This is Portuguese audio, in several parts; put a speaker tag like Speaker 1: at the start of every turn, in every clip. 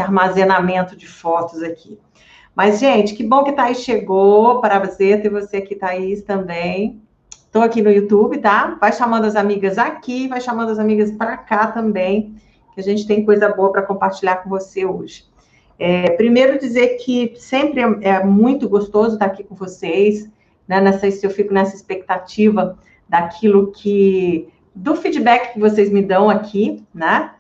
Speaker 1: armazenamento de fotos aqui. Mas, gente, que bom que Thaís chegou. Prazer ter você aqui, Thaís, também. Estou aqui no YouTube, tá? Vai chamando as amigas aqui, vai chamando as amigas para cá também, que a gente tem coisa boa para compartilhar com você hoje. Primeiro dizer que sempre é muito gostoso estar aqui com vocês, né? Eu fico nessa expectativa do feedback que vocês me dão aqui, né?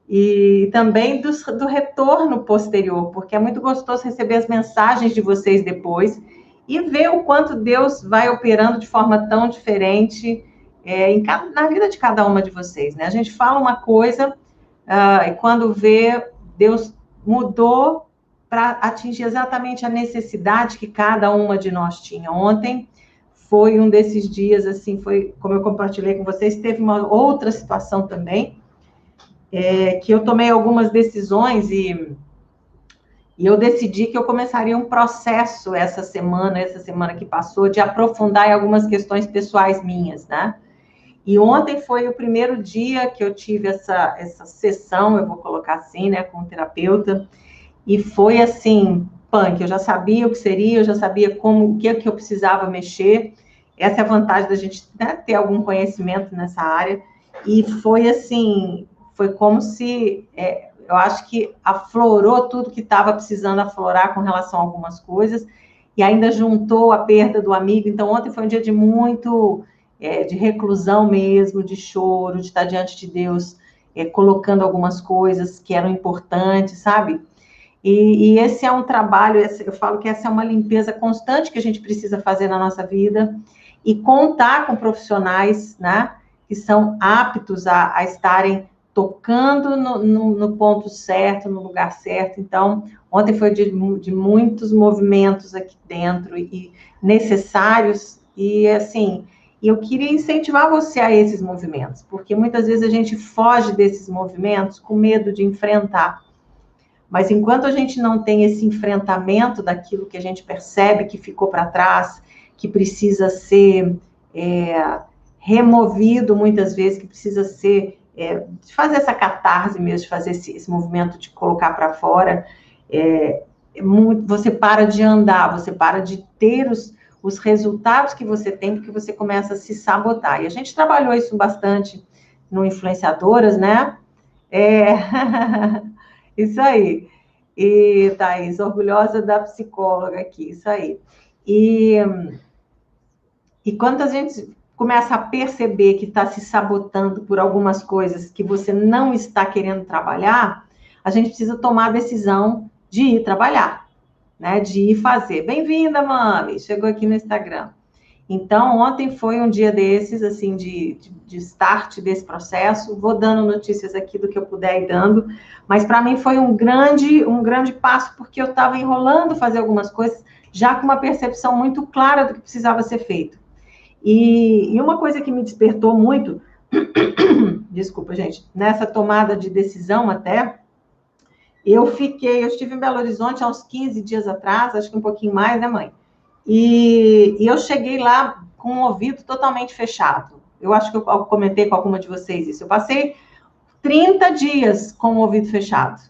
Speaker 1: E também do retorno posterior, porque é muito gostoso receber as mensagens de vocês depois e ver o quanto Deus vai operando de forma tão diferente na vida de cada uma de vocês, né? A gente fala uma coisa e quando vê, Deus mudou para atingir exatamente a necessidade que cada uma de nós tinha. Ontem foi um desses dias, assim, foi como eu compartilhei com vocês, teve uma outra situação também, que eu tomei algumas decisões e eu decidi que eu começaria um processo essa semana que passou, de aprofundar em algumas questões pessoais minhas, né? E ontem foi o primeiro dia que eu tive essa sessão, eu vou colocar assim, né, com o terapeuta, e foi assim, punk, eu já sabia o que seria, eu já sabia o que eu precisava mexer, essa é a vantagem da gente, né, ter algum conhecimento nessa área, e foi assim, foi como se, eu acho que aflorou tudo que estava precisando aflorar com relação a algumas coisas, e ainda juntou a perda do amigo. Então ontem foi um dia de muito, de reclusão mesmo, de choro, de estar diante de Deus, colocando algumas coisas que eram importantes, sabe? E esse é um trabalho, eu falo que essa é uma limpeza constante que a gente precisa fazer na nossa vida, e contar com profissionais, né, que são aptos a estarem tocando no ponto certo, no lugar certo. Então, ontem foi de muitos movimentos aqui dentro, e necessários, e assim, eu queria incentivar você a esses movimentos, porque muitas vezes a gente foge desses movimentos com medo de enfrentar. Mas enquanto a gente não tem esse enfrentamento daquilo que a gente percebe que ficou para trás, que precisa ser removido muitas vezes, que precisa ser, fazer essa catarse mesmo, de fazer esse movimento de colocar para fora, você para de andar, você para de ter os resultados que você tem, porque você começa a se sabotar. E a gente trabalhou isso bastante no Influenciadoras, né? Isso aí. E, Thaís, orgulhosa da psicóloga aqui, isso aí. E quando a gente começa a perceber que está se sabotando por algumas coisas que você não está querendo trabalhar, a gente precisa tomar a decisão de ir trabalhar, né? De ir fazer. Bem-vinda, mami! Chegou aqui no Instagram. Então, ontem foi um dia desses, assim, de start desse processo. Vou dando notícias aqui do que eu puder ir dando, mas para mim foi um grande passo, porque eu estava enrolando fazer algumas coisas, já com uma percepção muito clara do que precisava ser feito. E uma coisa que me despertou muito, desculpa, gente, nessa tomada de decisão até, eu estive em Belo Horizonte há uns 15 dias atrás, acho que um pouquinho mais, né, mãe? E eu cheguei lá com o ouvido totalmente fechado. Eu acho que eu comentei com alguma de vocês isso. Eu passei 30 dias com o ouvido fechado.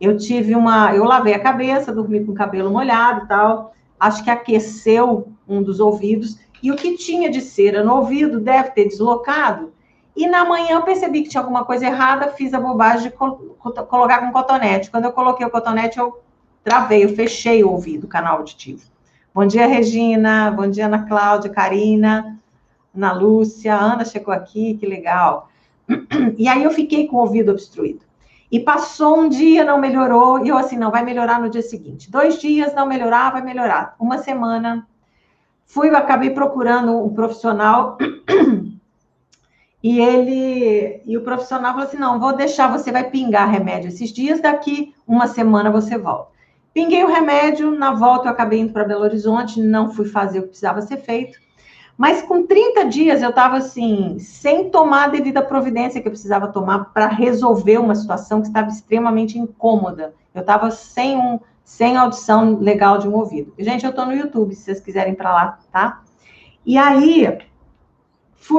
Speaker 1: Eu lavei a cabeça, dormi com o cabelo molhado e tal. Acho que aqueceu um dos ouvidos. E o que tinha de cera no ouvido deve ter deslocado. E na manhã eu percebi que tinha alguma coisa errada, fiz a bobagem de colocar com cotonete. Quando eu coloquei o cotonete, eu travei, eu fechei o ouvido, o canal auditivo. Bom dia, Regina. Bom dia, Ana Cláudia, Karina, Ana Lúcia. Ana chegou aqui, que legal. E aí eu fiquei com o ouvido obstruído. E passou um dia, não melhorou. E eu assim, não, vai melhorar no dia seguinte. 2 dias, não melhorar, vai melhorar. Uma semana, acabei procurando um profissional. E o profissional falou assim, não, vou deixar, você vai pingar remédio esses dias, daqui uma semana você volta. Pinguei o remédio, na volta eu acabei indo para Belo Horizonte, não fui fazer o que precisava ser feito, mas com 30 dias eu estava assim, sem tomar a devida providência que eu precisava tomar para resolver uma situação que estava extremamente incômoda. Eu estava sem audição legal de um ouvido. Gente, eu estou no YouTube, se vocês quiserem ir para lá, tá? E aí,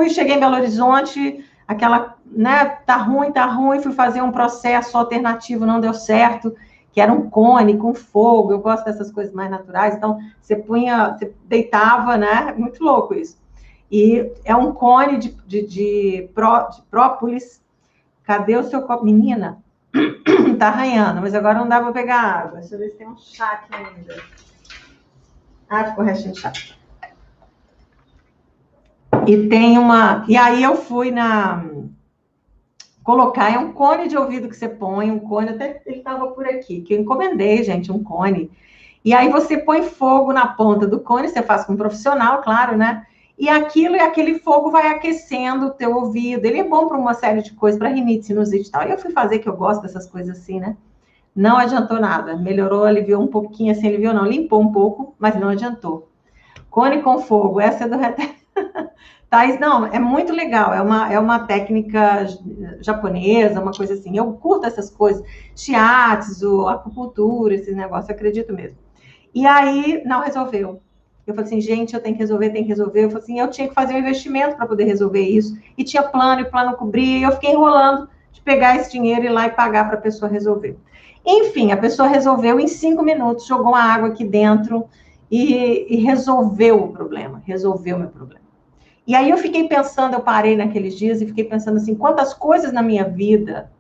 Speaker 1: cheguei em Belo Horizonte, aquela né, tá ruim, fui fazer um processo alternativo, não deu certo, que era um cone com fogo, eu gosto dessas coisas mais naturais, então você deitava, né, muito louco isso. E é um cone de própolis. Cadê o seu copo? Menina, tá arranhando, mas agora não dá para pegar água. Deixa eu ver se tem um chá aqui ainda. Ah, ficou restinho de chá. E tem uma... E aí eu fui colocar, é um cone de ouvido que você põe, um cone, até ele estava por aqui, que eu encomendei, gente, um cone. E aí você põe fogo na ponta do cone, você faz com um profissional, claro, né? E aquele fogo vai aquecendo o teu ouvido. Ele é bom para uma série de coisas, para rinite, sinusite e tal. E eu fui fazer, que eu gosto dessas coisas assim, né? Não adiantou nada. Melhorou, aliviou um pouquinho, assim, aliviou não, limpou um pouco, mas não adiantou. Cone com fogo, essa é do Thais, não, é muito legal, é uma técnica japonesa, uma coisa assim. Eu curto essas coisas, shiatsu, acupuntura, esses negócios, acredito mesmo. E aí, não resolveu. Eu falei assim, gente, eu tenho que resolver, tenho que resolver. Eu falei assim, eu tinha que fazer um investimento para poder resolver isso. E tinha plano, e o plano cobria, e eu fiquei enrolando de pegar esse dinheiro e ir lá e pagar para a pessoa resolver. Enfim, a pessoa resolveu em 5 minutos, jogou a água aqui dentro e resolveu o problema, resolveu o meu problema. E aí eu fiquei pensando, eu parei naqueles dias e fiquei pensando assim, quantas coisas na minha vida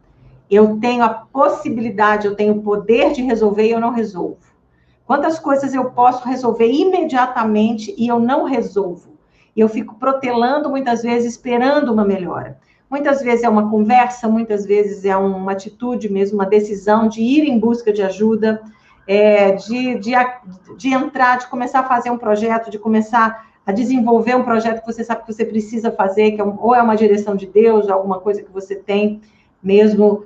Speaker 1: eu tenho a possibilidade, eu tenho o poder de resolver e eu não resolvo. Quantas coisas eu posso resolver imediatamente e eu não resolvo. E eu fico protelando muitas vezes, esperando uma melhora. Muitas vezes é uma conversa, muitas vezes é uma atitude mesmo, uma decisão de ir em busca de ajuda, de entrar, de começar a fazer um projeto, de começar a desenvolver um projeto que você sabe que você precisa fazer, que ou é uma direção de Deus, ou alguma coisa que você tem mesmo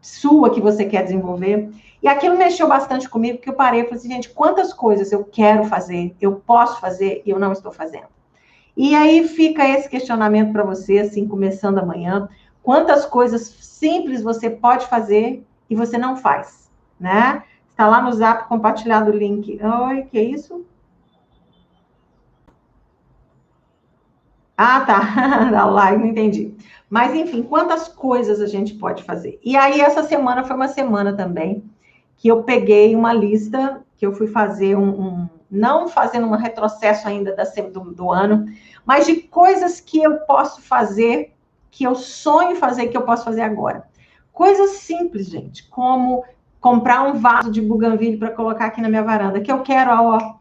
Speaker 1: sua que você quer desenvolver. E aquilo mexeu bastante comigo, porque eu parei e falei assim, gente, quantas coisas eu quero fazer, eu posso fazer e eu não estou fazendo. E aí fica esse questionamento para você, assim, começando amanhã. Quantas coisas simples você pode fazer e você não faz, né? Está lá no Zap compartilhado o link. Oi, que isso? Ah, tá. Da live, não entendi. Mas, enfim, quantas coisas a gente pode fazer? E aí, essa semana foi uma semana também que eu peguei uma lista, que eu fui fazer não fazendo um retrocesso ainda do ano, mas de coisas que eu posso fazer, que eu sonho fazer, que eu posso fazer agora. Coisas simples, gente, como comprar um vaso de buganvília para colocar aqui na minha varanda, que eu quero, ó,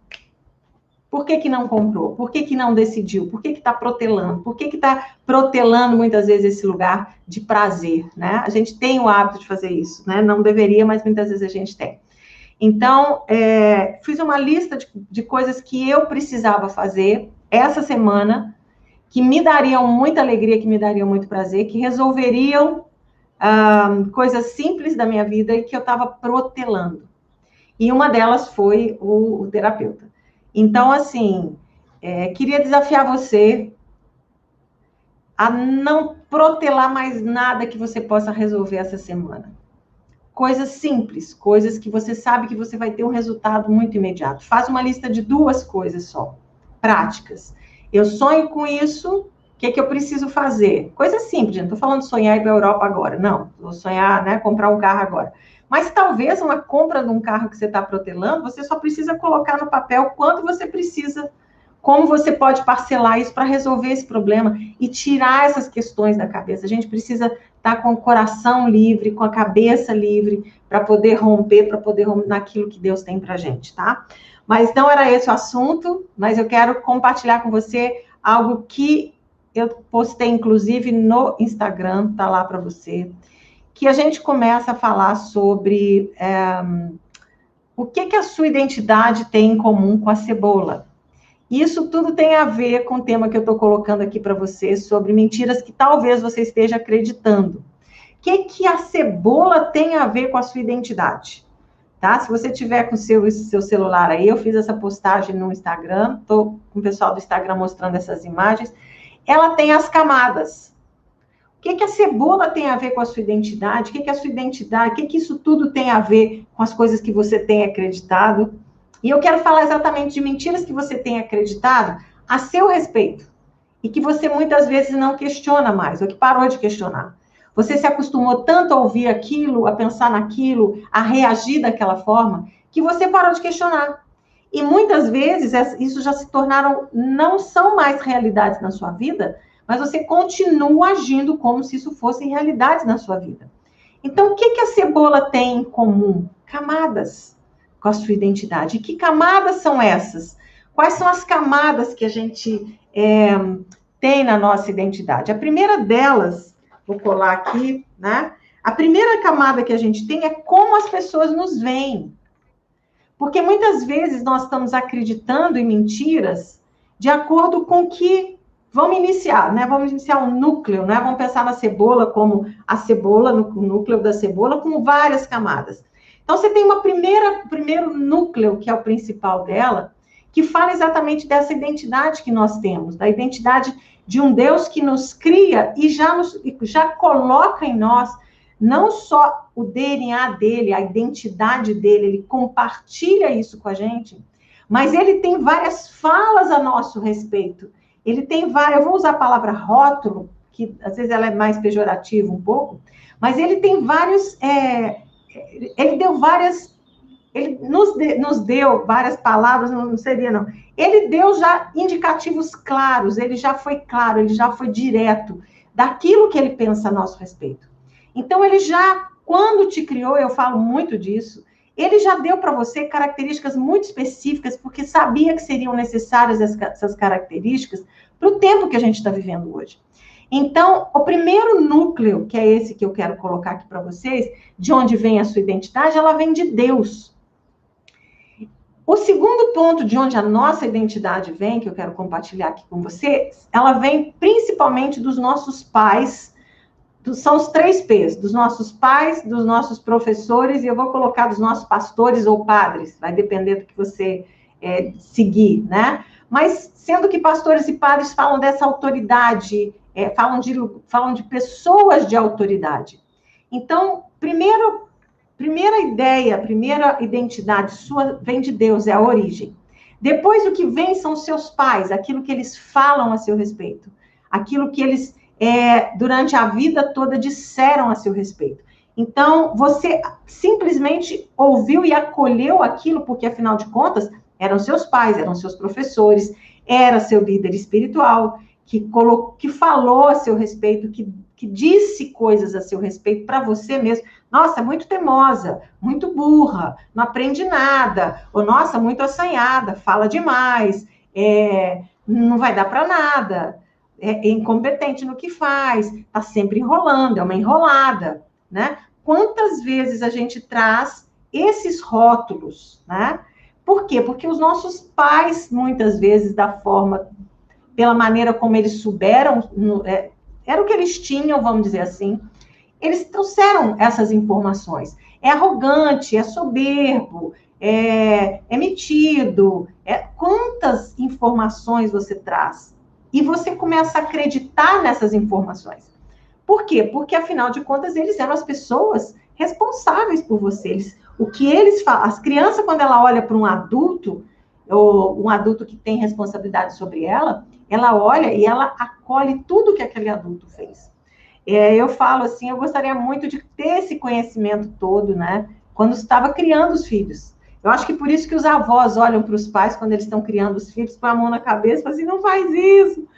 Speaker 1: por que não comprou? Por que não decidiu? Por que está protelando? Por que está protelando muitas vezes esse lugar de prazer, né? A gente tem o hábito de fazer isso, né? Não deveria, mas muitas vezes a gente tem. Então, fiz uma lista de coisas que eu precisava fazer essa semana, que me dariam muita alegria, que me dariam muito prazer, que resolveriam coisas simples da minha vida e que eu estava protelando. E uma delas foi o terapeuta. Então, assim, queria desafiar você a não protelar mais nada que você possa resolver essa semana. Coisas simples, coisas que você sabe que você vai ter um resultado muito imediato. Faz uma lista de 2 coisas só, práticas. Eu sonho com isso, o que eu preciso fazer? Coisa simples, não estou falando de sonhar ir para a Europa agora, não. Vou sonhar, né, comprar um carro agora. Mas talvez uma compra de um carro que você está protelando, você só precisa colocar no papel quanto você precisa, como você pode parcelar isso para resolver esse problema e tirar essas questões da cabeça. A gente precisa estar com o coração livre, com a cabeça livre, para poder romper naquilo que Deus tem para a gente, tá? Mas não era esse o assunto, mas eu quero compartilhar com você algo que eu postei, inclusive, no Instagram, tá lá para você, que a gente começa a falar sobre o que a sua identidade tem em comum com a cebola. Isso tudo tem a ver com o tema que eu estou colocando aqui para você, sobre mentiras que talvez você esteja acreditando. O que a cebola tem a ver com a sua identidade? Tá? Se você tiver com seu celular aí, eu fiz essa postagem no Instagram, estou com o pessoal do Instagram mostrando essas imagens. Ela tem as camadas. O que a cebola tem a ver com a sua identidade? O que a sua identidade, o que isso tudo tem a ver com as coisas que você tem acreditado? E eu quero falar exatamente de mentiras que você tem acreditado a seu respeito. e que você muitas vezes não questiona mais, ou que parou de questionar. Você se acostumou tanto a ouvir aquilo, a pensar naquilo, a reagir daquela forma, que você parou de questionar. E muitas vezes isso já se tornaram, não são mais realidades na sua vida, mas você continua agindo como se isso fossem realidades na sua vida. Então, o que a cebola tem em comum? Camadas com a sua identidade. E que camadas são essas? Quais são as camadas que a gente tem na nossa identidade? A primeira delas, vou colar aqui, né? A primeira camada que a gente tem é como as pessoas nos veem. Porque muitas vezes nós estamos acreditando em mentiras de acordo com que vamos iniciar, né? Vamos iniciar um núcleo, né? Vamos pensar na cebola como a cebola, no núcleo da cebola, com várias camadas. Então, você tem primeiro núcleo, que é o principal dela, que fala exatamente dessa identidade que nós temos, da identidade de um Deus que nos cria e já coloca em nós não só o DNA dele, a identidade dele, ele compartilha isso com a gente, mas ele tem várias falas a nosso respeito. Ele tem várias, eu vou usar a palavra rótulo, que às vezes ela é mais pejorativa um pouco, mas ele tem vários, ele nos deu várias palavras, não seria não. Ele deu já indicativos claros, ele já foi claro, ele já foi direto daquilo que ele pensa a nosso respeito. Então, ele já, quando te criou, eu falo muito disso, ele já deu para você características muito específicas, porque sabia que seriam necessárias essas características para o tempo que a gente está vivendo hoje. Então, o primeiro núcleo, que é esse que eu quero colocar aqui para vocês, de onde vem a sua identidade, ela vem de Deus. O segundo ponto de onde a nossa identidade vem, que eu quero compartilhar aqui com você, ela vem principalmente dos nossos pais. São os 3 P's, dos nossos pais, dos nossos professores, e eu vou colocar dos nossos pastores ou padres, vai depender do que você seguir, né? Mas, sendo que pastores e padres falam dessa autoridade, falam de pessoas de autoridade. Então, primeira ideia, primeira identidade sua vem de Deus, é a origem. Depois, o que vem são os seus pais, aquilo que eles falam a seu respeito, aquilo que eles durante a vida toda disseram a seu respeito. Então, você simplesmente ouviu e acolheu aquilo, porque, afinal de contas, eram seus pais, eram seus professores, era seu líder espiritual, que falou a seu respeito, que disse coisas a seu respeito para você mesmo. Nossa, muito teimosa, muito burra, não aprende nada. Ou, nossa, muito assanhada, fala demais, não vai dar para nada. É incompetente no que faz, está sempre enrolando, é uma enrolada, né? Quantas vezes a gente traz esses rótulos, né? Por quê? Porque os nossos pais, muitas vezes, pela maneira como eles souberam, era o que eles tinham, vamos dizer assim, eles trouxeram essas informações. É arrogante, é soberbo, é metido, quantas informações você traz? E você começa a acreditar nessas informações. Por quê? Porque, afinal de contas, eles eram as pessoas responsáveis por você. O que eles falam, as crianças, quando ela olha para um adulto, ou um adulto que tem responsabilidade sobre ela olha e ela acolhe tudo que aquele adulto fez. Eu falo assim, eu gostaria muito de ter esse conhecimento todo, né? Quando estava criando os filhos. Eu acho que por isso que os avós olham para os pais quando eles estão criando os filhos, põem a mão na cabeça e falam assim, não faz isso.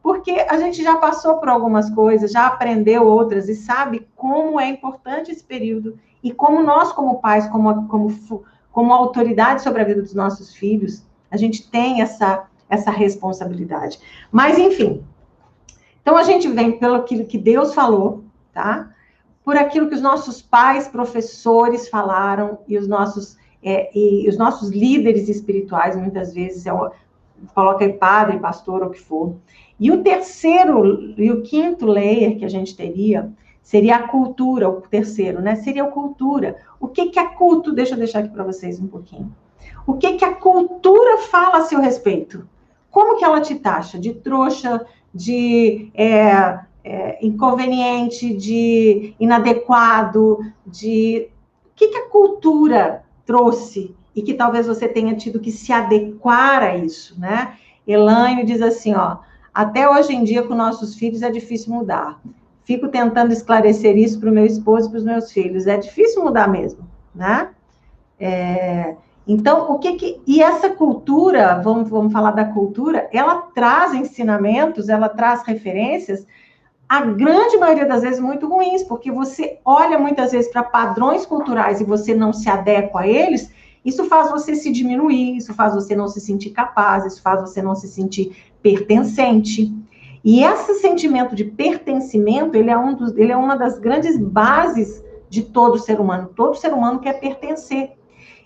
Speaker 1: Porque a gente já passou por algumas coisas, já aprendeu outras e sabe como é importante esse período e como nós, como pais, como autoridade sobre a vida dos nossos filhos, a gente tem essa responsabilidade. Mas, enfim, então a gente vem pelo que Deus falou, tá? Por aquilo que os nossos pais, professores falaram e os nossos líderes espirituais, muitas vezes, coloca aí padre, pastor, ou o que for. E o terceiro e o quinto layer que a gente teria seria a cultura, o terceiro, né? Seria a cultura. O que a cultura... Deixa eu deixar aqui para vocês um pouquinho. O que a cultura fala a seu respeito? Como que ela te taxa? De trouxa, de inconveniente, de inadequado, de... O que a cultura trouxe e que talvez você tenha tido que se adequar a isso, né? Elaine diz assim, ó, Até hoje em dia, com nossos filhos, é difícil mudar. Fico tentando esclarecer isso para o meu esposo e para os meus filhos. É difícil mudar mesmo, né? Então, e essa cultura, vamos falar da cultura, ela traz ensinamentos, ela traz referências, a grande maioria das vezes muito ruins, porque você olha muitas vezes para padrões culturais e você não se adequa a eles, isso faz você se diminuir, isso faz você não se sentir capaz, isso faz você não se sentir pertencente. E esse sentimento de pertencimento, ele é uma das grandes bases de todo ser humano. Todo ser humano quer pertencer.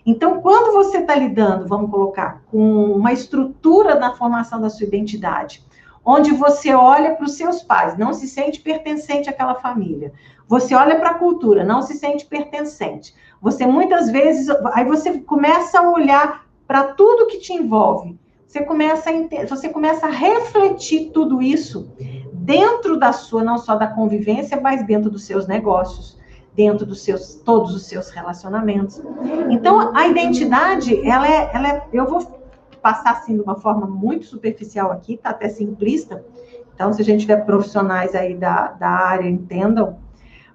Speaker 1: Então, quando você está lidando, vamos colocar, com uma estrutura na formação da sua identidade, onde você olha para os seus pais, não se sente pertencente àquela família. Você olha para a cultura, não se sente pertencente. Você muitas vezes, aí você começa a olhar para tudo que te envolve. Você começa a refletir tudo isso dentro da sua, não só da convivência, mas dentro dos seus negócios, dentro dos todos os seus relacionamentos. Então, a identidade, eu vou passar assim de uma forma muito superficial aqui, tá até simplista. Então, se a gente tiver profissionais aí da área, entendam.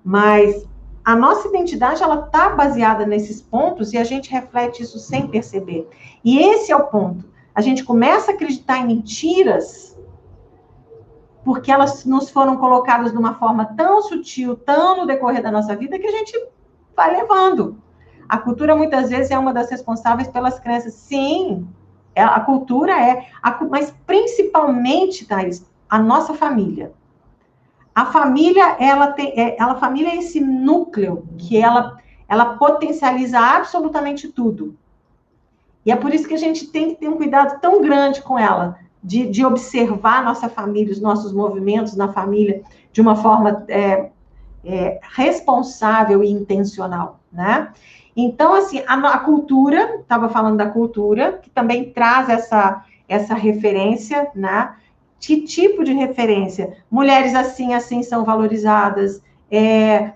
Speaker 1: Mas a nossa identidade, ela tá baseada nesses pontos e a gente reflete isso sem perceber. E esse é o ponto. A gente começa a acreditar em mentiras porque elas nos foram colocadas de uma forma tão sutil, tão no decorrer da nossa vida, que a gente vai levando. A cultura, muitas vezes, é uma das responsáveis pelas crenças. Sim, a cultura mas principalmente, Thaís, a nossa família. A família, a família é esse núcleo que ela potencializa absolutamente tudo. E é por isso que a gente tem que ter um cuidado tão grande com ela, de observar a nossa família, os nossos movimentos na família, de uma forma responsável e intencional, né? Então, assim, a cultura, estava falando da cultura, que também traz essa referência, né? Que tipo de referência? Mulheres assim, assim são valorizadas,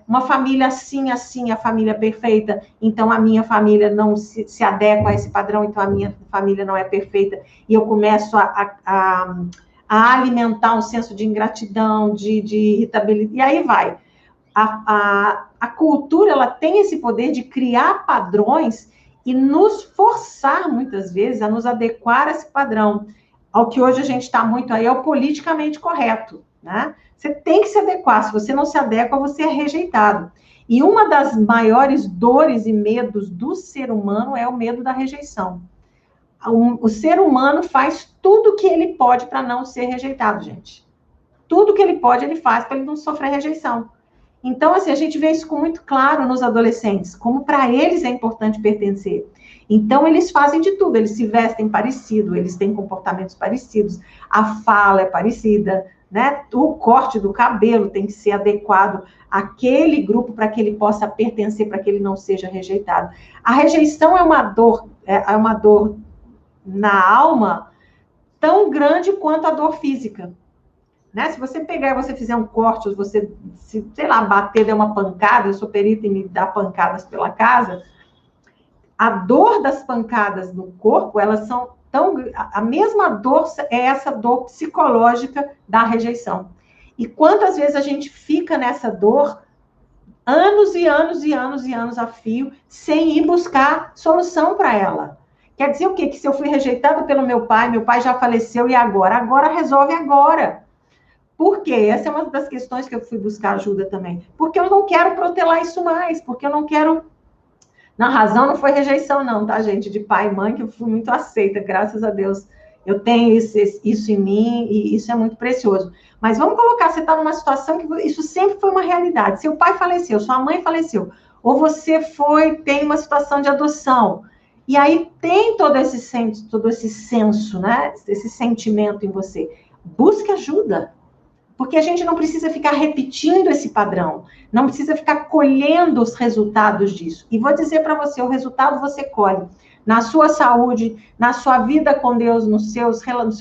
Speaker 1: uma família assim, assim, a família perfeita, então a minha família não se adequa a esse padrão, então a minha família não é perfeita, e eu começo a alimentar um senso de ingratidão, de irritabilidade, e aí vai. A cultura, ela tem esse poder de criar padrões e nos forçar, muitas vezes, a nos adequar a esse padrão. Ao que hoje a gente está muito aí, é o politicamente correto, né? Você tem que se adequar, se você não se adequa, você é rejeitado. E uma das maiores dores e medos do ser humano é o medo da rejeição. O ser humano faz tudo o que ele pode para não ser rejeitado, gente. Tudo que ele pode, ele faz para ele não sofrer rejeição. Então, assim, a gente vê isso com muito claro nos adolescentes, como para eles é importante pertencer. Então, eles fazem de tudo, eles se vestem parecido, eles têm comportamentos parecidos, a fala é parecida, né? O corte do cabelo tem que ser adequado àquele grupo para que ele possa pertencer, para que ele não seja rejeitado. A rejeição é uma dor na alma tão grande quanto a dor física. Né? Se você pegar e você fizer um corte, ou você, sei lá, bater, der uma pancada, eu sou perita em me dar pancadas pela casa, a dor das pancadas no corpo, elas são tão... A mesma dor é essa dor psicológica da rejeição. E quantas vezes a gente fica nessa dor anos e anos e anos e anos a fio, sem ir buscar solução para ela. Quer dizer o quê? Que se eu fui rejeitada pelo meu pai já faleceu, e agora? Agora resolve agora. Por quê? Essa é uma das questões que eu fui buscar ajuda também. Porque eu não quero protelar isso mais, porque eu não quero... Na razão não foi rejeição não, tá, gente? De pai e mãe, que eu fui muito aceita, graças a Deus. Eu tenho isso em mim e isso é muito precioso. Mas vamos colocar, você está numa situação que isso sempre foi uma realidade. Seu pai faleceu, sua mãe faleceu, ou você tem uma situação de adoção. E aí tem todo esse senso, né? Esse sentimento em você. Busque ajuda. Porque a gente não precisa ficar repetindo esse padrão, não precisa ficar colhendo os resultados disso. E vou dizer para você, o resultado você colhe na sua saúde, na sua vida com Deus, no seu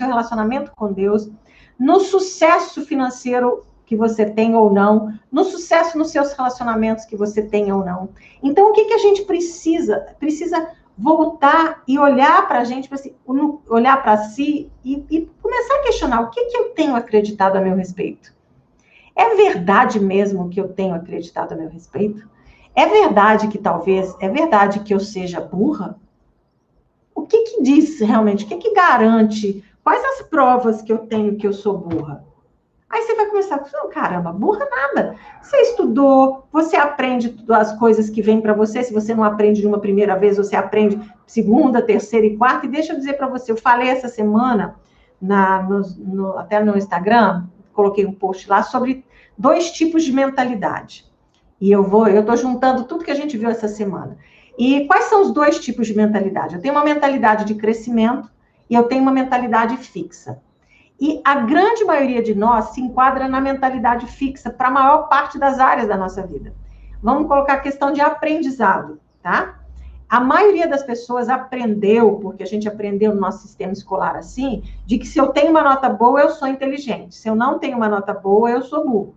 Speaker 1: relacionamento com Deus, no sucesso financeiro que você tem ou não, no sucesso nos seus relacionamentos que você tem ou não. Então, o que a gente precisa? Precisa voltar e olhar para a gente, olhar para si e começar a questionar o que eu tenho acreditado a meu respeito. É verdade mesmo que eu tenho acreditado a meu respeito? É verdade que eu seja burra? O que diz realmente? O que garante? Quais as provas que eu tenho que eu sou burra? Aí você vai começar, não, caramba, burra nada. Você estudou, você aprende as coisas que vêm para você. Se você não aprende de uma primeira vez, você aprende segunda, terceira e quarta. E deixa eu dizer para você, eu falei essa semana, até no Instagram, coloquei um post lá sobre 2 tipos de mentalidade. E eu estou juntando tudo que a gente viu essa semana. E quais são os 2 tipos de mentalidade? Eu tenho uma mentalidade de crescimento e eu tenho uma mentalidade fixa. E a grande maioria de nós se enquadra na mentalidade fixa para a maior parte das áreas da nossa vida. Vamos colocar a questão de aprendizado, tá? A maioria das pessoas aprendeu, porque a gente aprendeu no nosso sistema escolar assim, de que se eu tenho uma nota boa, eu sou inteligente. Se eu não tenho uma nota boa, eu sou burro.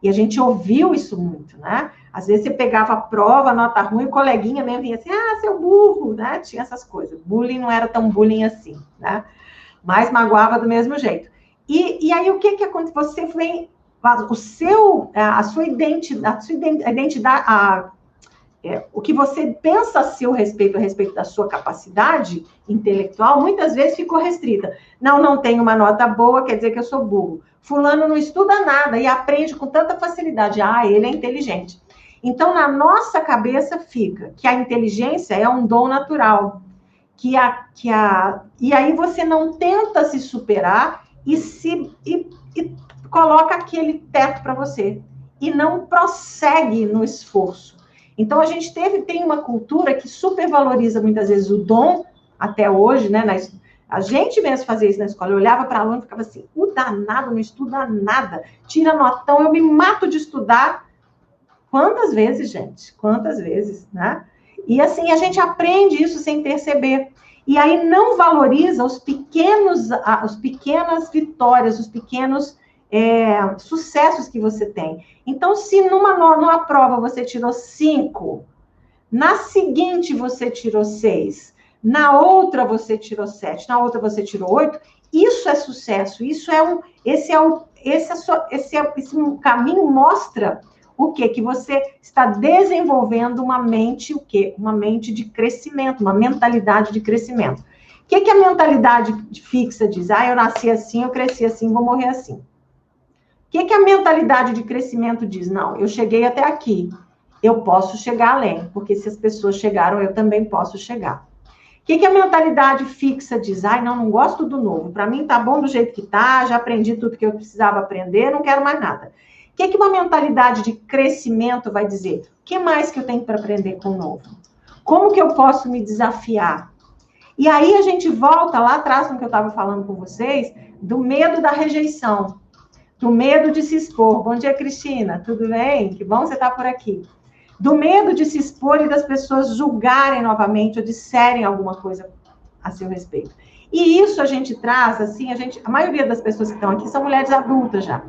Speaker 1: E a gente ouviu isso muito, né? Às vezes você pegava a prova, nota ruim, o coleguinha mesmo vinha assim, seu burro, né? Tinha essas coisas. Bullying não era tão bullying assim, né? Mas magoava do mesmo jeito. E aí o que acontece? Você vem, a sua identidade, o que você pensa a seu respeito, a respeito da sua capacidade intelectual, muitas vezes ficou restrita. Não tenho uma nota boa, quer dizer que eu sou burro. Fulano não estuda nada e aprende com tanta facilidade. Ele é inteligente. Então, na nossa cabeça fica que a inteligência é um dom natural. E aí você não tenta se superar e coloca aquele teto para você. E não prossegue no esforço. Então, a gente tem uma cultura que supervaloriza muitas vezes o dom, até hoje, né? A gente mesmo fazia isso na escola. Eu olhava para aluno e ficava assim, o danado não estuda nada, tira notão, eu me mato de estudar. Quantas vezes, gente? Quantas vezes, né? E assim, a gente aprende isso sem perceber. E aí não valoriza as pequenas vitórias, os pequenos sucessos que você tem. Então, se numa prova você tirou 5, na seguinte você tirou 6, na outra você tirou 7, na outra você tirou 8, isso é sucesso. Esse caminho mostra o quê? Que você está desenvolvendo uma mente, o quê? Uma mente de crescimento, uma mentalidade de crescimento. O que a mentalidade fixa diz? Eu nasci assim, eu cresci assim, vou morrer assim. O que a mentalidade de crescimento diz? Não, eu cheguei até aqui, eu posso chegar além, porque se as pessoas chegaram, eu também posso chegar. O que a mentalidade fixa diz? Não gosto do novo, para mim tá bom do jeito que tá, já aprendi tudo que eu precisava aprender, não quero mais nada. O que uma mentalidade de crescimento vai dizer? O que mais que eu tenho para aprender com o novo? Como que eu posso me desafiar? E aí a gente volta lá atrás no que eu estava falando com vocês, do medo da rejeição, do medo de se expor. Bom dia, Cristina, tudo bem? Que bom você estar por aqui. Do medo de se expor e das pessoas julgarem novamente ou disserem alguma coisa a seu respeito. E isso a gente traz, assim, a maioria das pessoas que estão aqui são mulheres adultas já.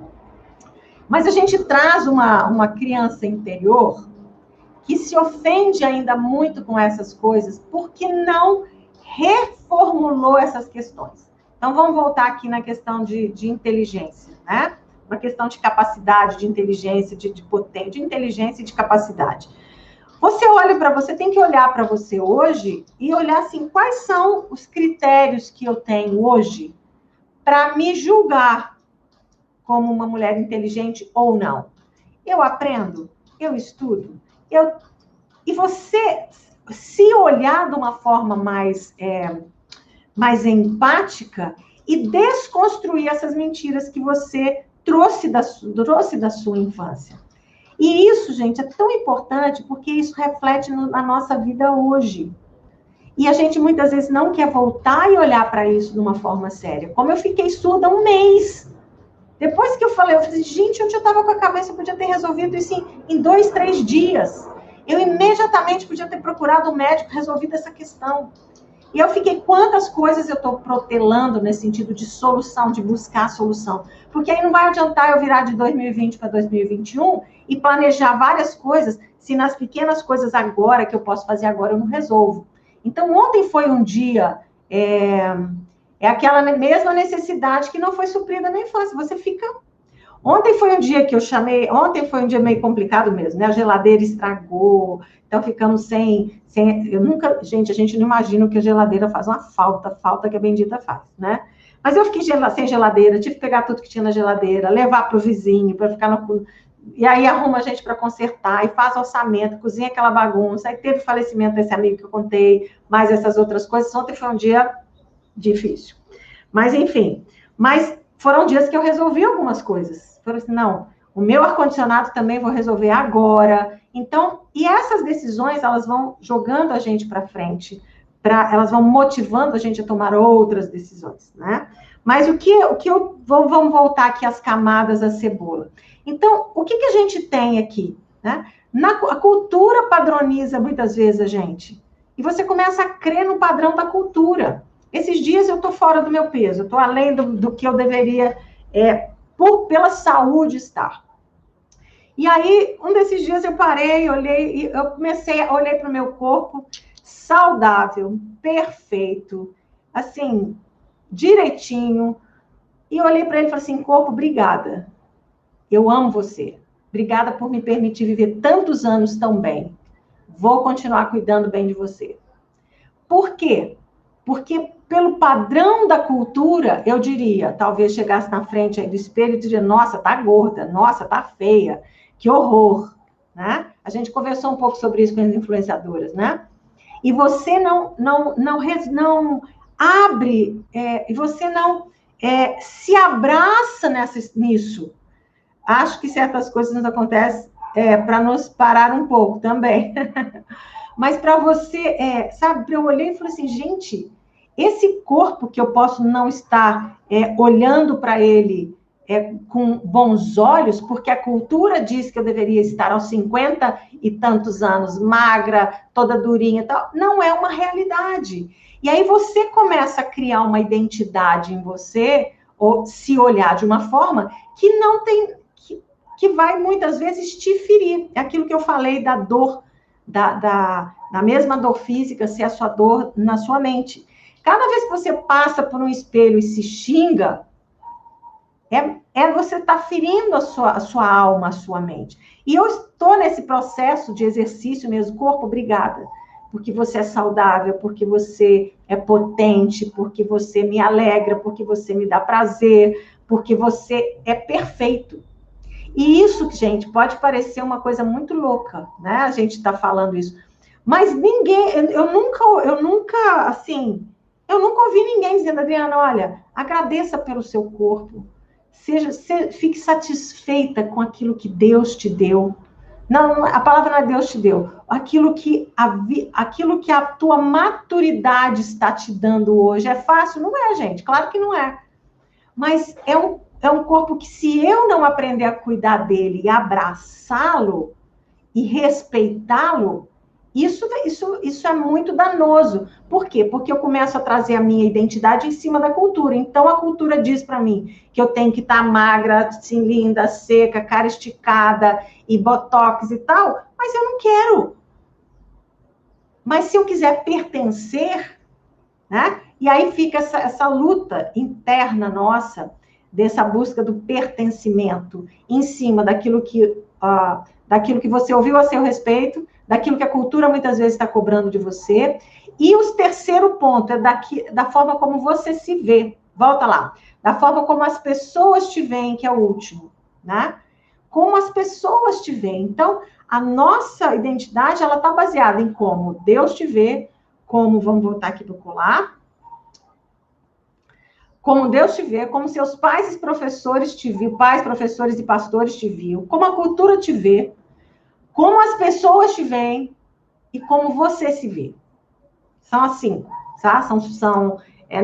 Speaker 1: Mas a gente traz uma criança interior que se ofende ainda muito com essas coisas porque não reformulou essas questões. Então, vamos voltar aqui na questão de inteligência, né? Uma questão de capacidade, de inteligência, de potência, de inteligência e de capacidade. Você tem que olhar para você hoje e olhar assim, quais são os critérios que eu tenho hoje para me julgar como uma mulher inteligente ou não. Eu aprendo, eu estudo, e você se olhar de uma forma mais empática e desconstruir essas mentiras que você trouxe da sua infância. E isso, gente, é tão importante porque isso reflete na nossa vida hoje. E a gente muitas vezes não quer voltar e olhar para isso de uma forma séria. Como eu fiquei surda 1 mês. Depois que eu falei, gente, onde eu estava com a cabeça, eu podia ter resolvido isso em 2, 3 dias. Eu imediatamente podia ter procurado um médico, resolvido essa questão. E eu fiquei, quantas coisas eu estou protelando nesse sentido de solução, de buscar a solução. Porque aí não vai adiantar eu virar de 2020 para 2021 e planejar várias coisas, se nas pequenas coisas agora, que eu posso fazer agora, eu não resolvo. Então, ontem foi um dia, aquela mesma necessidade que não foi suprida na infância. Você fica... Ontem foi um dia que eu chamei... Ontem foi um dia meio complicado mesmo, né? A geladeira estragou, então ficamos sem... Eu nunca... Gente, a gente não imagina o que a geladeira faz, uma falta que a bendita faz, né? Mas eu fiquei sem geladeira, tive que pegar tudo que tinha na geladeira, levar para o vizinho, para ficar no... E aí arruma a gente para consertar, e faz orçamento, cozinha aquela bagunça, aí teve o falecimento desse amigo que eu contei, mais essas outras coisas. Ontem foi um dia difícil. Mas, enfim, foram dias que eu resolvi algumas coisas. Falei assim, não, o meu ar-condicionado também vou resolver agora. Então, e essas decisões, elas vão jogando a gente para frente, elas vão motivando a gente a tomar outras decisões, né? Mas vamos voltar aqui às camadas da cebola. Então, o que a gente tem aqui, né? A cultura padroniza muitas vezes a gente. E você começa a crer no padrão da cultura. Esses dias eu estou fora do meu peso, eu estou além do que eu deveria, pela saúde, estar. E aí, um desses dias eu parei, olhei, e eu comecei a olhar para o meu corpo saudável, perfeito, assim, direitinho, e olhei para ele e falei assim, corpo, obrigada. Eu amo você. Obrigada por me permitir viver tantos anos tão bem. Vou continuar cuidando bem de você. Por quê? Porque pelo padrão da cultura, eu diria, talvez chegasse na frente aí do espelho e diria, nossa, tá gorda, nossa, tá feia, que horror, né? A gente conversou um pouco sobre isso com as influenciadoras, né? E você não abre, e você não se abraça nisso. Acho que certas coisas nos acontecem para nos parar um pouco também. Mas para você, sabe, para eu olhar e falar assim, gente, esse corpo que eu posso não estar olhando para ele com bons olhos, porque a cultura diz que eu deveria estar aos 50 e tantos anos, magra, toda durinha e tal, não é uma realidade. E aí você começa a criar uma identidade em você, ou se olhar de uma forma que não tem, que vai muitas vezes te ferir. É aquilo que eu falei da dor, da mesma dor física, ser a sua dor na sua mente. Cada vez que você passa por um espelho e se xinga, você está ferindo a sua alma, a sua mente. E eu estou nesse processo de exercício mesmo, corpo, obrigada. Porque você é saudável, porque você é potente, porque você me alegra, porque você me dá prazer, porque você é perfeito. E isso, gente, pode parecer uma coisa muito louca, né? A gente está falando isso. Mas eu nunca ouvi ninguém dizendo, Adriana, olha, agradeça pelo seu corpo, fique satisfeita com aquilo que Deus te deu. Não, a palavra não é Deus te deu. Aquilo que a tua maturidade está te dando hoje. É fácil? Não é, gente. Claro que não é. Mas é um corpo que, se eu não aprender a cuidar dele e abraçá-lo e respeitá-lo, isso é muito danoso. Por quê? Porque eu começo a trazer a minha identidade em cima da cultura. Então, a cultura diz para mim que eu tenho que estar magra, assim, linda, seca, cara esticada e botox e tal, mas eu não quero. Mas se eu quiser pertencer, né? E aí fica essa luta interna nossa, dessa busca do pertencimento em cima daquilo que você ouviu a seu respeito, daquilo que a cultura muitas vezes está cobrando de você. E o terceiro ponto é da forma como você se vê. Volta lá. Da forma como as pessoas te veem, que é o último, né? Como as pessoas te veem. Então, a nossa identidade, ela está baseada em como Deus te vê, vamos voltar aqui para o colar, como Deus te vê, como seus pais e professores te viam, pais, professores e pastores te viam, como a cultura te vê, como as pessoas te veem e como você se vê. São assim, tá?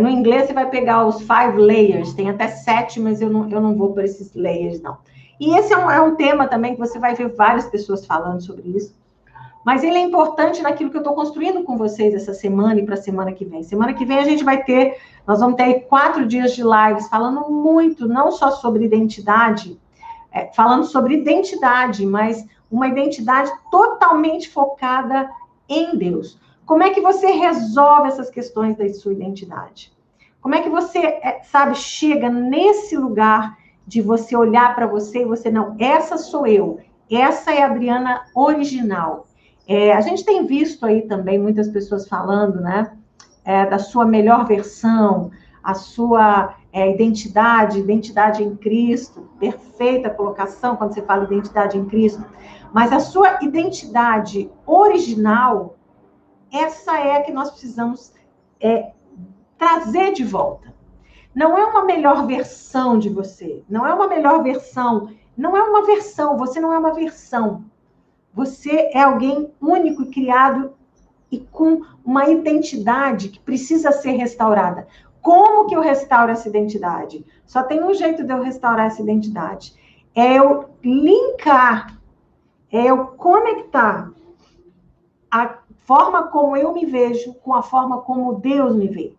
Speaker 1: No inglês você vai pegar os 5 layers, tem até 7, mas eu não vou por esses layers, não. E esse é um tema também que você vai ver várias pessoas falando sobre isso. Mas ele é importante naquilo que eu estou construindo com vocês essa semana e para a semana que vem. Semana que vem nós vamos ter 4 dias de lives falando muito, não só sobre identidade, falando sobre identidade, mas uma identidade totalmente focada em Deus. Como é que você resolve essas questões da sua identidade? Como é que você, chega nesse lugar de você olhar para você e você, não, essa sou eu, essa é a Adriana original. A gente tem visto aí também muitas pessoas falando, né, da sua melhor versão, a sua identidade em Cristo, perfeita colocação quando você fala identidade em Cristo, mas a sua identidade original, essa é a que nós precisamos trazer de volta. Não é uma melhor versão de você, não é uma melhor versão, não é uma versão, você não é uma versão. Você é alguém único e criado e com uma identidade que precisa ser restaurada. Como que eu restauro essa identidade? Só tem um jeito de eu restaurar essa identidade. É eu linkar, é eu conectar a forma como eu me vejo com a forma como Deus me vê.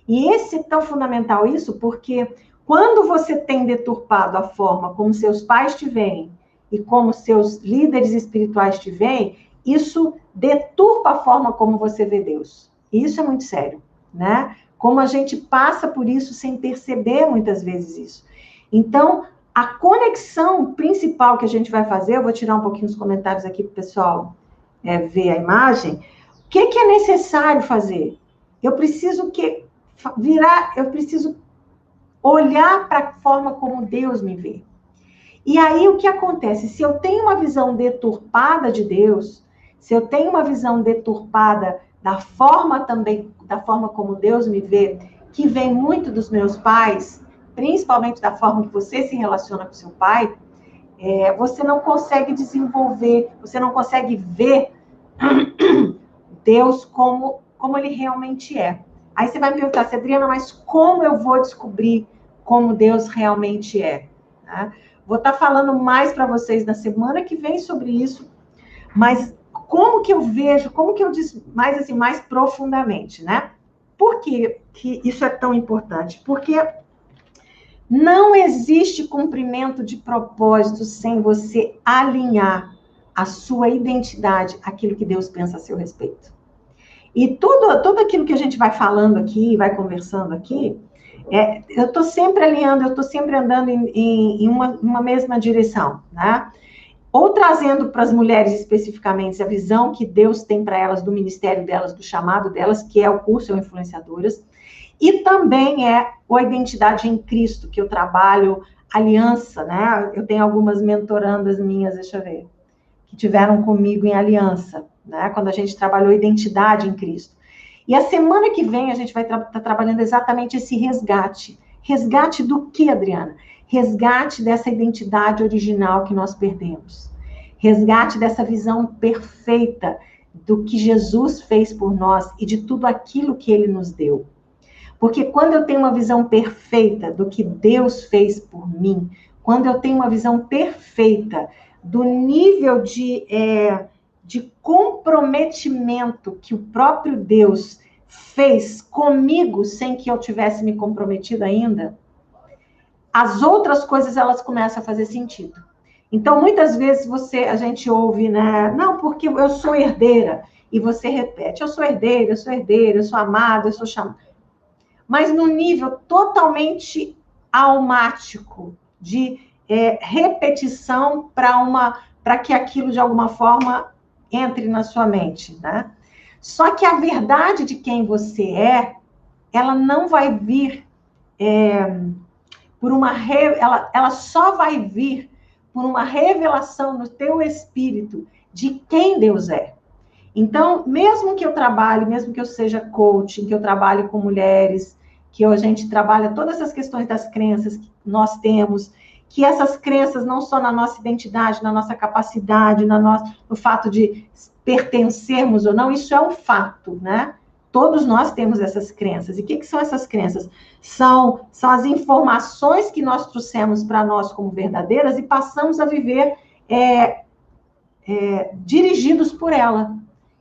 Speaker 1: E esse é tão fundamental isso, porque quando você tem deturpado a forma como seus pais te veem e como seus líderes espirituais te veem, isso deturpa a forma como você vê Deus. E isso é muito sério, né? Como a gente passa por isso sem perceber muitas vezes isso. Então, a conexão principal que a gente vai fazer, eu vou tirar um pouquinho os comentários aqui para o pessoal ver a imagem. O que é necessário fazer? Eu preciso olhar para a forma como Deus me vê. E aí, o que acontece? Se eu tenho uma visão deturpada de Deus, se eu tenho uma visão deturpada da forma como Deus me vê, que vem muito dos meus pais, principalmente da forma que você se relaciona com seu pai, você não consegue desenvolver, você não consegue ver Deus como ele realmente é. Aí você vai me perguntar, Adriana, mas como eu vou descobrir como Deus realmente é? Tá? Vou estar falando mais para vocês na semana que vem sobre isso, mas como que eu vejo, como que eu diz mais profundamente, né? Por que isso é tão importante? Porque não existe cumprimento de propósito sem você alinhar a sua identidade àquilo que Deus pensa a seu respeito. E tudo aquilo que a gente vai falando aqui, vai conversando aqui, eu estou sempre alinhando, eu estou sempre andando em uma mesma direção, né? Ou trazendo para as mulheres especificamente a visão que Deus tem para elas, do ministério delas, do chamado delas, que é o curso Influenciadoras, e também a identidade em Cristo, que eu trabalho aliança, né? Eu tenho algumas mentorandas minhas, deixa eu ver, que tiveram comigo em aliança, né? Quando a gente trabalhou identidade em Cristo. E a semana que vem a gente vai estar trabalhando exatamente esse resgate. Resgate do que, Adriana? Resgate dessa identidade original que nós perdemos. Resgate dessa visão perfeita do que Jesus fez por nós e de tudo aquilo que ele nos deu. Porque quando eu tenho uma visão perfeita do que Deus fez por mim, quando eu tenho uma visão perfeita do nível de comprometimento que o próprio Deus fez comigo sem que eu tivesse me comprometido ainda, as outras coisas elas começam a fazer sentido. Então, muitas vezes a gente ouve, né? Não, porque eu sou herdeira. E você repete, eu sou herdeira, eu sou amada, eu sou chamada. Mas no nível totalmente almático, de repetição para que aquilo, de alguma forma, entre na sua mente, né? Só que a verdade de quem você ela não vai vir ela só vai vir por uma revelação no teu espírito de quem Deus é. Então, mesmo que eu trabalhe, mesmo que eu seja coaching, que eu trabalhe com mulheres, que a gente trabalha todas essas questões das crenças que nós temos, que essas crenças não só na nossa identidade, na nossa capacidade, no fato de pertencermos ou não, isso é um fato, né? Todos nós temos essas crenças. E o que são essas crenças? São as informações que nós trouxemos para nós como verdadeiras e passamos a viver dirigidos por ela.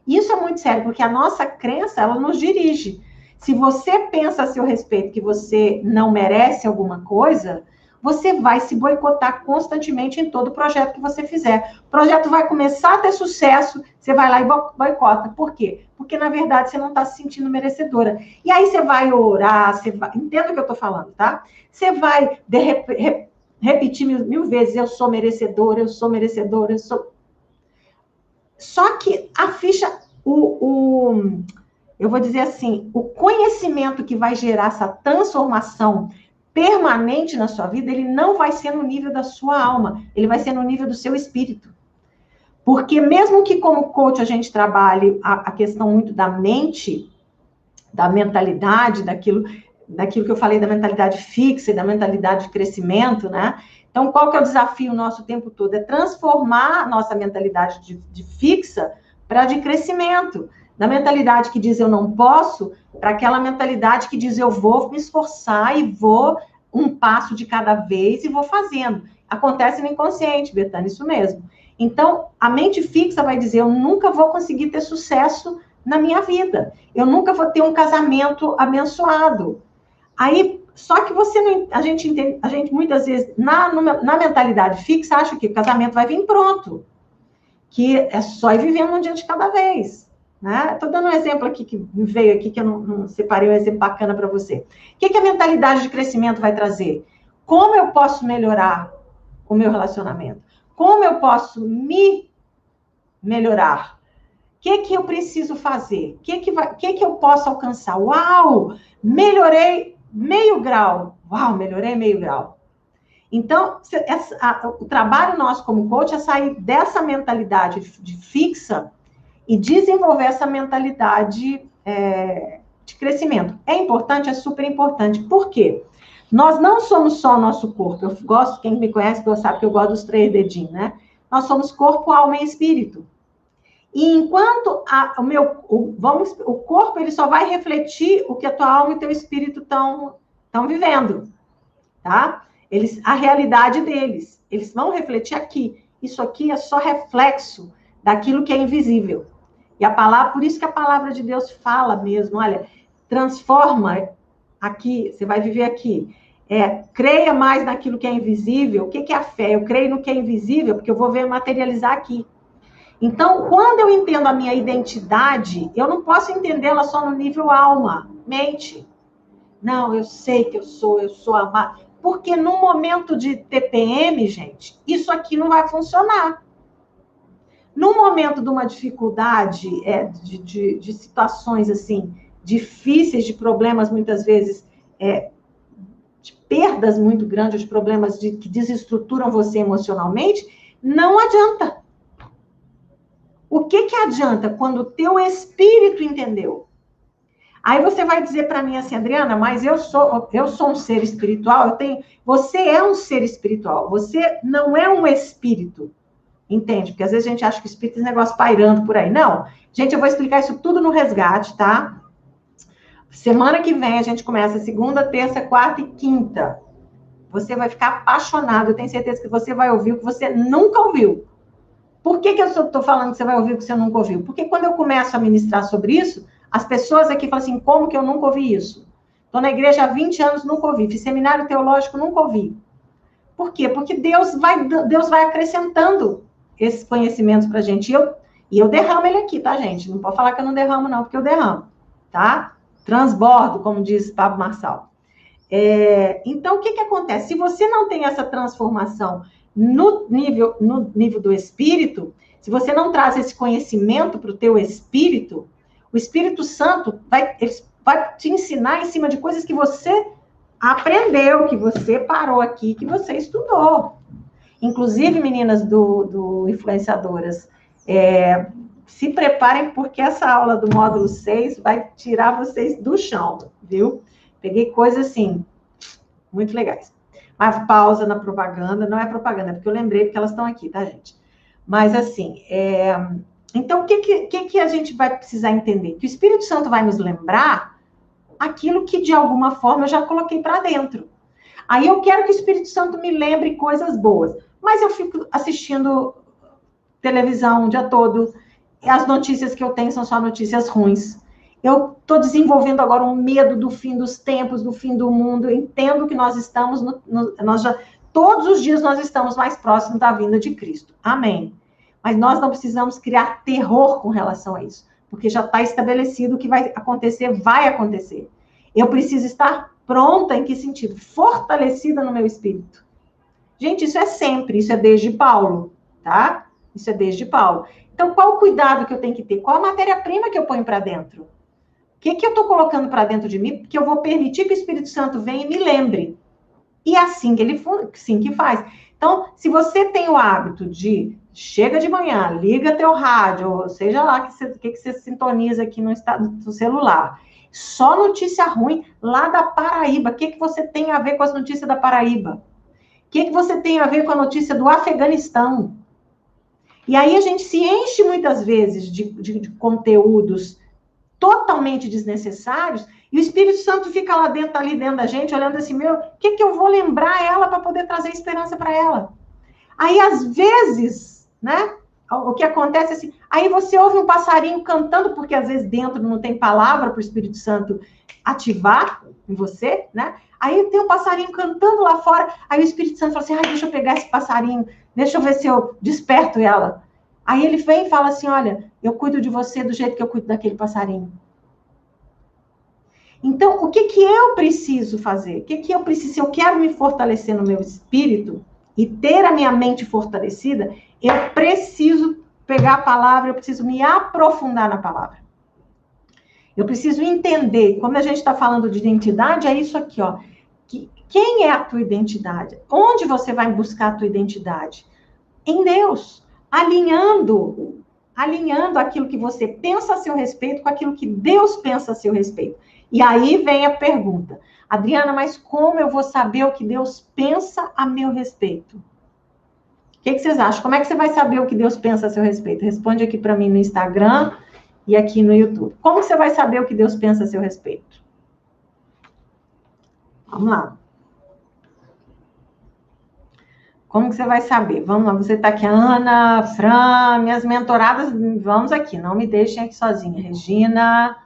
Speaker 1: Isso é muito sério, porque a nossa crença, ela nos dirige. Se você pensa a seu respeito que você não merece alguma coisa, você vai se boicotar constantemente em todo projeto que você fizer. O projeto vai começar a ter sucesso, você vai lá e boicota. Por quê? Porque, na verdade, você não está se sentindo merecedora. E aí você vai orar, entenda o que eu estou falando, tá? Você vai repetir mil vezes, eu sou merecedora, eu sou merecedora, eu sou... Só que a ficha, eu vou dizer assim, o conhecimento que vai gerar essa transformação permanente na sua vida, ele não vai ser no nível da sua alma, ele vai ser no nível do seu espírito. Porque mesmo que como coach a gente trabalhe a questão muito da mente, da mentalidade, daquilo que eu falei da mentalidade fixa e da mentalidade de crescimento, né? Então, qual que é o desafio nosso o tempo todo? É transformar a nossa mentalidade de fixa para de crescimento. Da mentalidade que diz eu não posso, para aquela mentalidade que diz eu vou me esforçar e vou um passo de cada vez e vou fazendo. Acontece no inconsciente, Betânia, isso mesmo. Então, a mente fixa vai dizer eu nunca vou conseguir ter sucesso na minha vida. Eu nunca vou ter um casamento abençoado. Aí, só que você não, a gente muitas vezes, na mentalidade fixa, acha que o casamento vai vir pronto. Que é só ir vivendo um dia de cada vez. Né? Estou dando um exemplo aqui que me veio aqui, que eu não separei um exemplo bacana para você. O que a mentalidade de crescimento vai trazer? Como eu posso melhorar o meu relacionamento? Como eu posso me melhorar? O que eu preciso fazer? O que eu posso alcançar? Uau! Melhorei meio grau. Uau, melhorei meio grau. Então, o trabalho nosso como coach é sair dessa mentalidade de fixa e desenvolver essa mentalidade de crescimento. É importante, é super importante. Por quê? Nós não somos só o nosso corpo. Eu gosto, quem me conhece sabe que eu gosto dos 3 dedinhos, né? Nós somos corpo, alma e espírito. E enquanto o corpo ele só vai refletir o que a tua alma e o teu espírito estão vivendo, tá? A realidade deles. Eles vão refletir aqui. Isso aqui é só reflexo daquilo que é invisível. E por isso que a palavra de Deus fala mesmo, olha, transforma aqui, você vai viver aqui. Creia mais naquilo que é invisível. O que é a fé? Eu creio no que é invisível, porque eu vou ver materializar aqui. Então, quando eu entendo a minha identidade, eu não posso entendê-la só no nível alma, mente. Não, eu sei que eu sou amada. Porque no momento de TPM, gente, isso aqui não vai funcionar. No momento de uma dificuldade, de situações assim, difíceis, de problemas muitas vezes, de perdas muito grandes, de problemas que desestruturam você emocionalmente, não adianta. O que adianta quando o teu espírito entendeu? Aí você vai dizer para mim assim, Adriana, mas eu sou um ser espiritual, você é um ser espiritual, você não é um espírito. Entende? Porque às vezes a gente acha que o espírito é esse negócio pairando por aí. Não. Gente, eu vou explicar isso tudo no resgate, tá? Semana que vem a gente começa segunda, terça, quarta e quinta. Você vai ficar apaixonado. Eu tenho certeza que você vai ouvir o que você nunca ouviu. Por que eu estou falando que você vai ouvir o que você nunca ouviu? Porque quando eu começo a ministrar sobre isso, as pessoas aqui falam assim, como que eu nunca ouvi isso? Estou na igreja há 20 anos, nunca ouvi. Fiz seminário teológico, nunca ouvi. Por quê? Porque Deus vai acrescentando esses conhecimentos para a gente. E eu derramo ele aqui, tá, gente? Não pode falar que eu não derramo, não, porque eu derramo, tá? Transbordo, como diz Pablo Marçal. Então, o que acontece? Se você não tem essa transformação no nível do espírito, se você não traz esse conhecimento para o teu espírito, o Espírito Santo vai te ensinar em cima de coisas que você aprendeu, que você parou aqui, que você estudou. Inclusive, meninas do Influenciadoras, se preparem, porque essa aula do módulo 6 vai tirar vocês do chão, viu? Peguei coisas, assim, muito legais. Mas pausa na propaganda, não é propaganda, é porque eu lembrei, porque elas estão aqui, tá, gente? Mas, assim, então, o que a gente vai precisar entender? Que o Espírito Santo vai nos lembrar aquilo que, de alguma forma, eu já coloquei para dentro. Aí eu quero que o Espírito Santo me lembre coisas boas. Mas eu fico assistindo televisão o dia todo. E as notícias que eu tenho são só notícias ruins. Eu estou desenvolvendo agora um medo do fim dos tempos, do fim do mundo. Eu entendo que nós estamos, todos os dias nós estamos mais próximos da vinda de Cristo. Amém. Mas nós não precisamos criar terror com relação a isso, porque já está estabelecido o que vai acontecer, vai acontecer. Eu preciso estar pronta em que sentido? Fortalecida no meu espírito. Gente, isso é sempre, isso é desde Paulo, tá? Isso é desde Paulo. Então, qual o cuidado que eu tenho que ter? Qual a matéria-prima que eu ponho para dentro? O que eu estou colocando para dentro de mim? Porque eu vou permitir que o Espírito Santo venha e me lembre. E é assim que ele sim que faz. Então, se você tem o hábito de chega de manhã, liga teu rádio, ou seja lá que você sintoniza aqui no celular. Só notícia ruim lá da Paraíba. O que você tem a ver com as notícias da Paraíba? O que você tem a ver com a notícia do Afeganistão? E aí a gente se enche muitas vezes de conteúdos totalmente desnecessários, e o Espírito Santo fica lá dentro, ali dentro da gente, olhando assim, o que eu vou lembrar ela para poder trazer esperança para ela? Aí, às vezes, né, o que acontece é assim, aí você ouve um passarinho cantando, porque às vezes dentro não tem palavra para o Espírito Santo ativar em você, né? Aí tem um passarinho cantando lá fora, aí o Espírito Santo fala assim, deixa eu pegar esse passarinho, deixa eu ver se eu desperto ela. Aí ele vem e fala assim, olha, eu cuido de você do jeito que eu cuido daquele passarinho. Então, o que eu preciso fazer? O que eu preciso? Se eu quero me fortalecer no meu espírito e ter a minha mente fortalecida, eu preciso pegar a palavra, eu preciso me aprofundar na palavra. Eu preciso entender, como a gente está falando de identidade, é isso aqui, ó. Quem é a tua identidade? Onde você vai buscar a tua identidade? Em Deus. Alinhando aquilo que você pensa a seu respeito com aquilo que Deus pensa a seu respeito. E aí vem a pergunta, Adriana, mas como eu vou saber o que Deus pensa a meu respeito? O que vocês acham? Como é que você vai saber o que Deus pensa a seu respeito? Responde aqui para mim no Instagram e aqui no YouTube. Como você vai saber o que Deus pensa a seu respeito? Vamos lá. Como que você vai saber? Vamos lá, você está aqui, Ana, Fran, minhas mentoradas, vamos aqui, não me deixem aqui sozinha. Regina,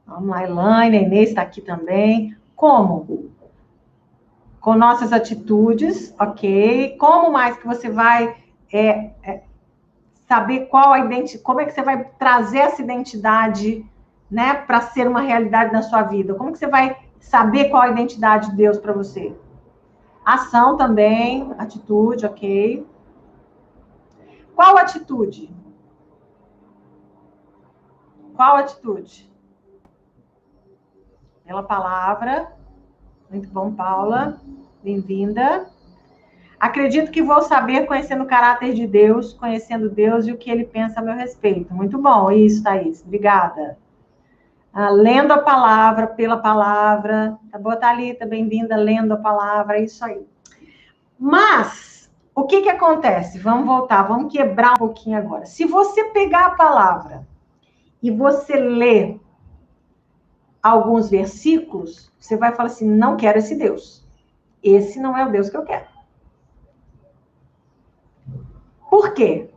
Speaker 1: vamos lá, Elaine, a Inês está aqui também. Como? Com nossas atitudes, ok. Como mais que você vai saber qual a identidade, como é que você vai trazer essa identidade, né, para ser uma realidade na sua vida? Como que você vai saber qual a identidade de Deus para você? Ação também, atitude, ok. Qual atitude? Qual atitude? Pela palavra. Muito bom, Paula. Bem-vinda. Acredito que vou saber conhecendo o caráter de Deus, conhecendo Deus e o que ele pensa a meu respeito. Muito bom. Isso, Thaís. Obrigada. Lendo a palavra, pela palavra. Tá bom, Thalita? Bem-vinda, lendo a palavra. É isso aí. Mas, o que acontece? Vamos voltar, vamos quebrar um pouquinho agora. Se você pegar a palavra e você ler alguns versículos, você vai falar assim, não quero esse Deus. Esse não é o Deus que eu quero. Por quê?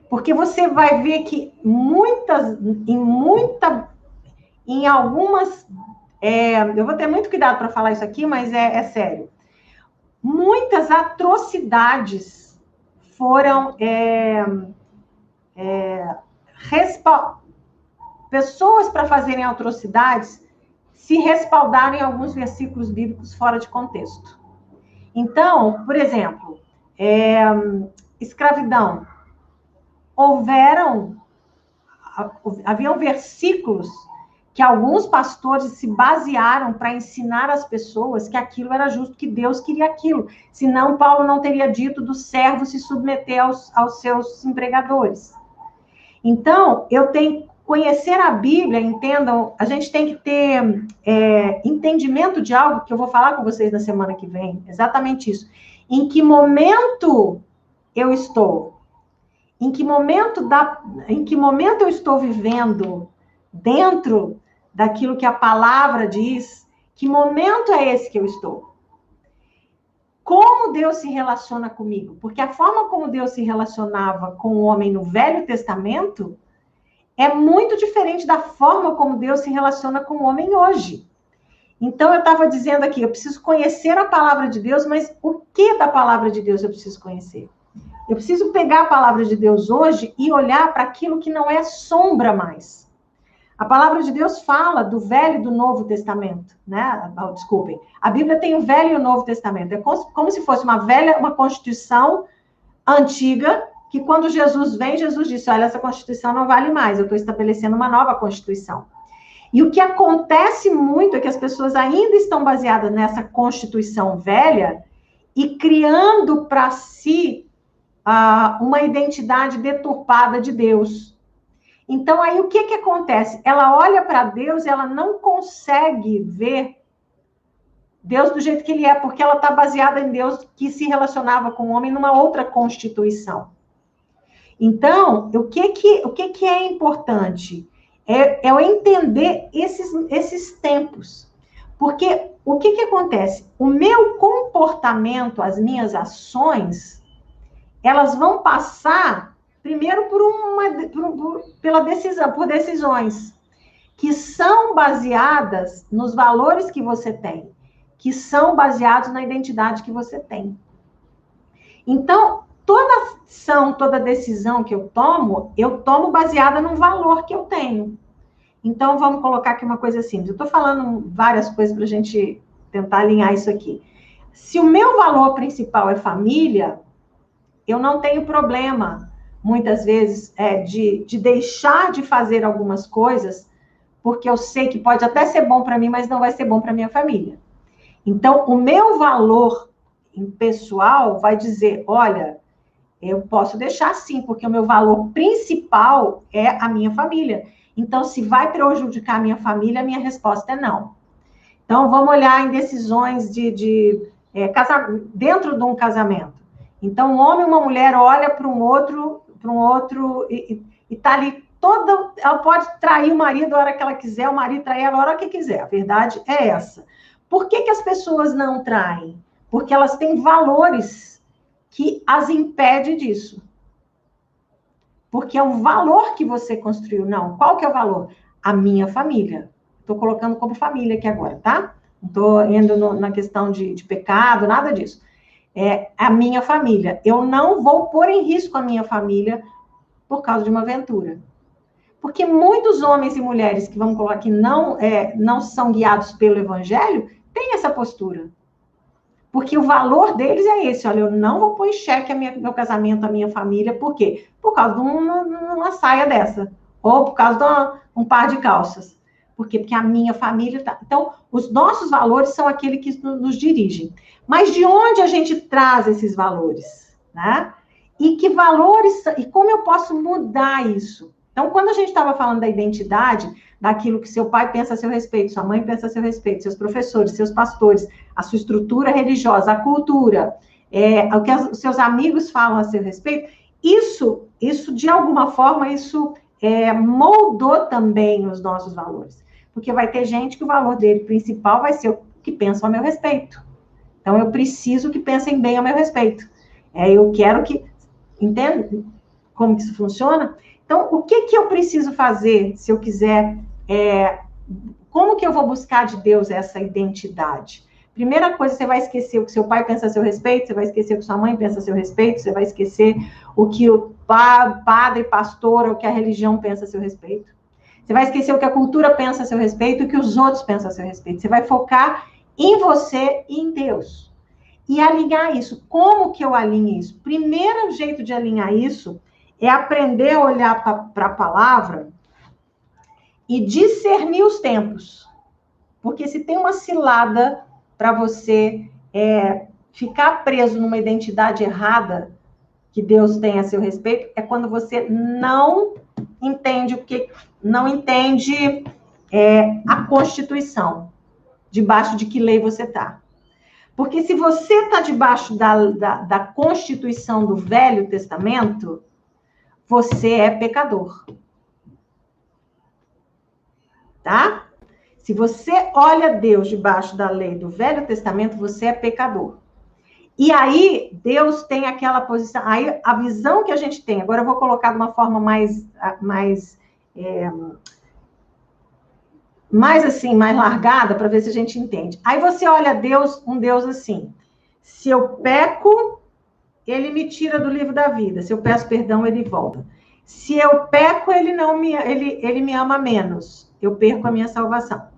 Speaker 1: Porque você vai ver que em algumas, eu vou ter muito cuidado para falar isso aqui, mas é sério. Muitas atrocidades foram pessoas para fazerem atrocidades se respaldarem em alguns versículos bíblicos fora de contexto. Então, por exemplo, escravidão. Haviam versículos que alguns pastores se basearam para ensinar às pessoas que aquilo era justo, que Deus queria aquilo. Senão, Paulo não teria dito do servo se submeter aos seus empregadores. Então, eu tenho que conhecer a Bíblia, entendam, a gente tem que ter entendimento de algo que eu vou falar com vocês na semana que vem, exatamente isso. Em que momento eu estou? Em que momento eu estou vivendo dentro daquilo que a palavra diz? Que momento é esse que eu estou? Como Deus se relaciona comigo? Porque a forma como Deus se relacionava com o homem no Velho Testamento é muito diferente da forma como Deus se relaciona com o homem hoje. Então, eu estava dizendo aqui, eu preciso conhecer a palavra de Deus, mas o que da palavra de Deus eu preciso conhecer? Eu preciso pegar a palavra de Deus hoje e olhar para aquilo que não é sombra mais. A palavra de Deus fala do Velho e do Novo Testamento, né? Desculpem. A Bíblia tem o Velho e o Novo Testamento. É como se fosse uma Constituição antiga, que quando Jesus vem, Jesus disse, olha, essa Constituição não vale mais, eu estou estabelecendo uma nova Constituição. E o que acontece muito é que as pessoas ainda estão baseadas nessa Constituição velha e criando para si uma identidade deturpada de Deus. Então, aí, o que acontece? Ela olha para Deus e ela não consegue ver Deus do jeito que ele é, porque ela está baseada em Deus que se relacionava com o homem numa outra constituição. Então, o que é importante? É eu entender esses tempos. Porque o que acontece? O meu comportamento, as minhas ações, elas vão passar primeiro por decisões que são baseadas nos valores que você tem, que são baseados na identidade que você tem. Então, toda ação, toda decisão que eu tomo baseada num valor que eu tenho. Então, vamos colocar aqui uma coisa simples. Eu estou falando várias coisas para a gente tentar alinhar isso aqui. Se o meu valor principal é família, eu não tenho problema, muitas vezes, de deixar de fazer algumas coisas, porque eu sei que pode até ser bom para mim, mas não vai ser bom para minha família. Então, o meu valor pessoal vai dizer, olha, eu posso deixar sim, porque o meu valor principal é a minha família. Então, se vai prejudicar a minha família, a minha resposta é não. Então, vamos olhar em decisões dentro de um casamento. Então, um homem e uma mulher olha para um outro e está ali toda... Ela pode trair o marido a hora que ela quiser, o marido trair ela a hora que quiser. A verdade é essa. Por que as pessoas não traem? Porque elas têm valores que as impedem disso. Porque é o valor que você construiu. Não, qual que é o valor? A minha família. Estou colocando como família aqui agora, tá? Não estou indo na questão de pecado, nada disso. É a minha família. Eu não vou pôr em risco a minha família por causa de uma aventura. Porque muitos homens e mulheres que, vamos colocar aqui, não são guiados pelo evangelho, têm essa postura. Porque o valor deles é esse, olha, eu não vou pôr em xeque meu casamento, a minha família, por quê? Por causa de uma saia dessa, ou por causa de um par de calças. Por quê? Porque a minha família tá... Então, os nossos valores são aqueles que nos dirigem. Mas de onde a gente traz esses valores? Né? E que valores... E como eu posso mudar isso? Então, quando a gente estava falando da identidade, daquilo que seu pai pensa a seu respeito, sua mãe pensa a seu respeito, seus professores, seus pastores, a sua estrutura religiosa, a cultura, o que os seus amigos falam a seu respeito, isso de alguma forma, moldou também os nossos valores. Porque vai ter gente que o valor dele principal vai ser o que pensam a meu respeito. Então, eu preciso que pensem bem a meu respeito. Eu quero que... Entende como que isso funciona? Então, o que eu preciso fazer se eu quiser... como que eu vou buscar de Deus essa identidade? Primeira coisa, você vai esquecer o que seu pai pensa a seu respeito, você vai esquecer o que sua mãe pensa a seu respeito, você vai esquecer o que o padre, pastor, ou o que a religião pensa a seu respeito. Você vai esquecer o que a cultura pensa a seu respeito, o que os outros pensam a seu respeito. Você vai focar em você e em Deus. E alinhar isso. Como que eu alinho isso? Primeiro jeito de alinhar isso é aprender a olhar para a palavra e discernir os tempos. Porque se tem uma cilada para você ficar preso numa identidade errada que Deus tem a seu respeito, é quando você não entende a Constituição, debaixo de que lei você está. Porque se você está debaixo da Constituição do Velho Testamento, você é pecador. Tá? Se você olha Deus debaixo da lei do Velho Testamento, você é pecador. E aí, Deus tem aquela posição... Aí, a visão que a gente tem... Agora, eu vou colocar de uma forma mais mais assim, mais largada, para ver se a gente entende. Aí você olha Deus, um Deus assim, se eu peco, ele me tira do livro da vida. Se eu peço perdão, ele volta. Se eu peco, ele me ama menos. Eu perco a minha salvação.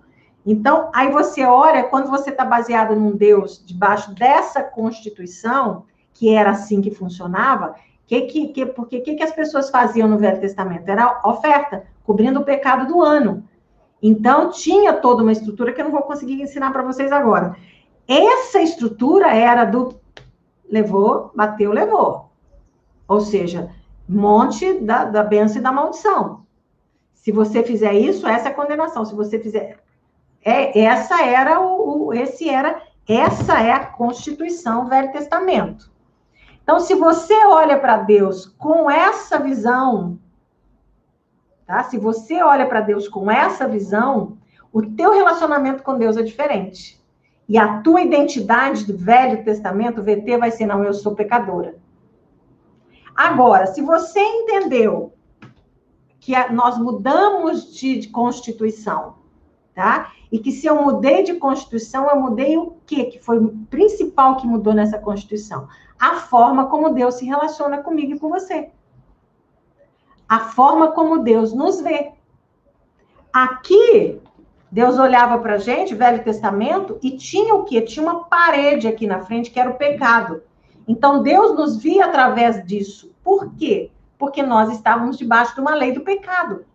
Speaker 1: Então, aí você olha, quando você está baseado num Deus debaixo dessa constituição, que era assim que funcionava, porque o que as pessoas faziam no Velho Testamento? Era oferta, cobrindo o pecado do ano. Então, tinha toda uma estrutura que eu não vou conseguir ensinar para vocês agora. Essa estrutura era do levou, bateu, levou. Ou seja, monte da bênção e da maldição. Se você fizer isso, essa é a condenação. Se você fizer... essa é a Constituição Velho Testamento. Então, se você olha para Deus com essa visão, tá? Se você olha para Deus com essa visão, o teu relacionamento com Deus é diferente. E a tua identidade do Velho Testamento, VT, vai ser, não, eu sou pecadora. Agora, se você entendeu que nós mudamos de Constituição, tá? E que se eu mudei de Constituição, eu mudei o quê? Que foi o principal que mudou nessa Constituição? A forma como Deus se relaciona comigo e com você. A forma como Deus nos vê. Aqui, Deus olhava para a gente, Velho Testamento, e tinha o quê? Tinha uma parede aqui na frente, que era o pecado. Então, Deus nos via através disso. Por quê? Porque nós estávamos debaixo de uma lei do pecado.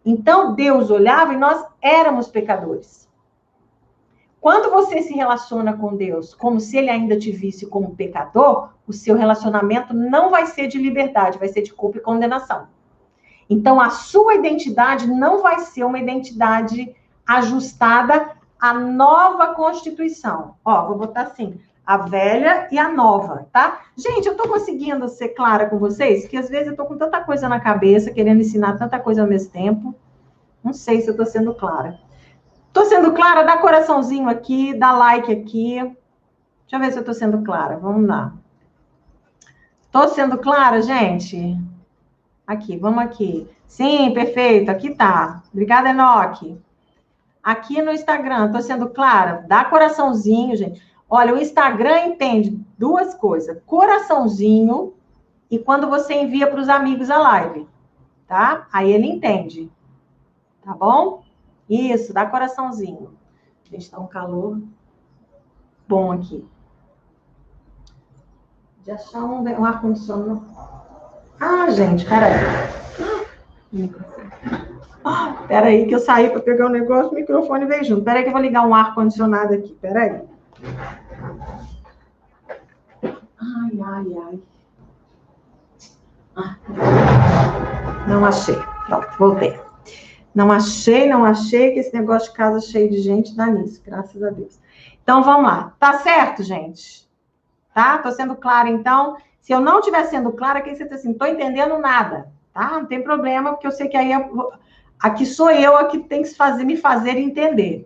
Speaker 1: Então, Deus olhava e nós éramos pecadores. Quando você se relaciona com Deus como se ele ainda te visse como pecador, o seu relacionamento não vai ser de liberdade, vai ser de culpa e condenação. Então, a sua identidade não vai ser uma identidade ajustada à nova Constituição. Ó, vou botar assim, a velha e a nova, tá? Gente, eu tô conseguindo ser clara com vocês, que às vezes eu tô com tanta coisa na cabeça, querendo ensinar tanta coisa ao mesmo tempo. Não sei se eu tô sendo clara. Tô sendo clara? Dá coraçãozinho aqui, dá like aqui. Deixa eu ver se eu tô sendo clara. Vamos lá. Tô sendo clara, gente? Aqui, vamos aqui. Sim, perfeito, aqui tá. Obrigada, Enoque. Aqui no Instagram, tô sendo clara? Dá coraçãozinho, gente. Olha, o Instagram entende duas coisas. Coraçãozinho e quando você envia para os amigos a live, tá? Aí ele entende. Tá bom? Isso, dá coraçãozinho. Gente, tá um calor bom aqui. De achar um ar-condicionado. Ah, gente, peraí. Peraí, que eu saí para pegar o negócio, o microfone veio junto. Peraí que eu vou ligar um ar-condicionado aqui. Peraí. Ai, ai, ai. Não achei. Pronto, voltei. Não achei que esse negócio de casa cheio de gente dá nisso, graças a Deus. Então, vamos lá. Tá certo, gente? Tá? Tô sendo clara, então. Se eu não estiver sendo clara, que você tá assim, não tô entendendo nada, tá? Não tem problema, porque eu sei que aí aqui sou eu a que tem que me fazer entender.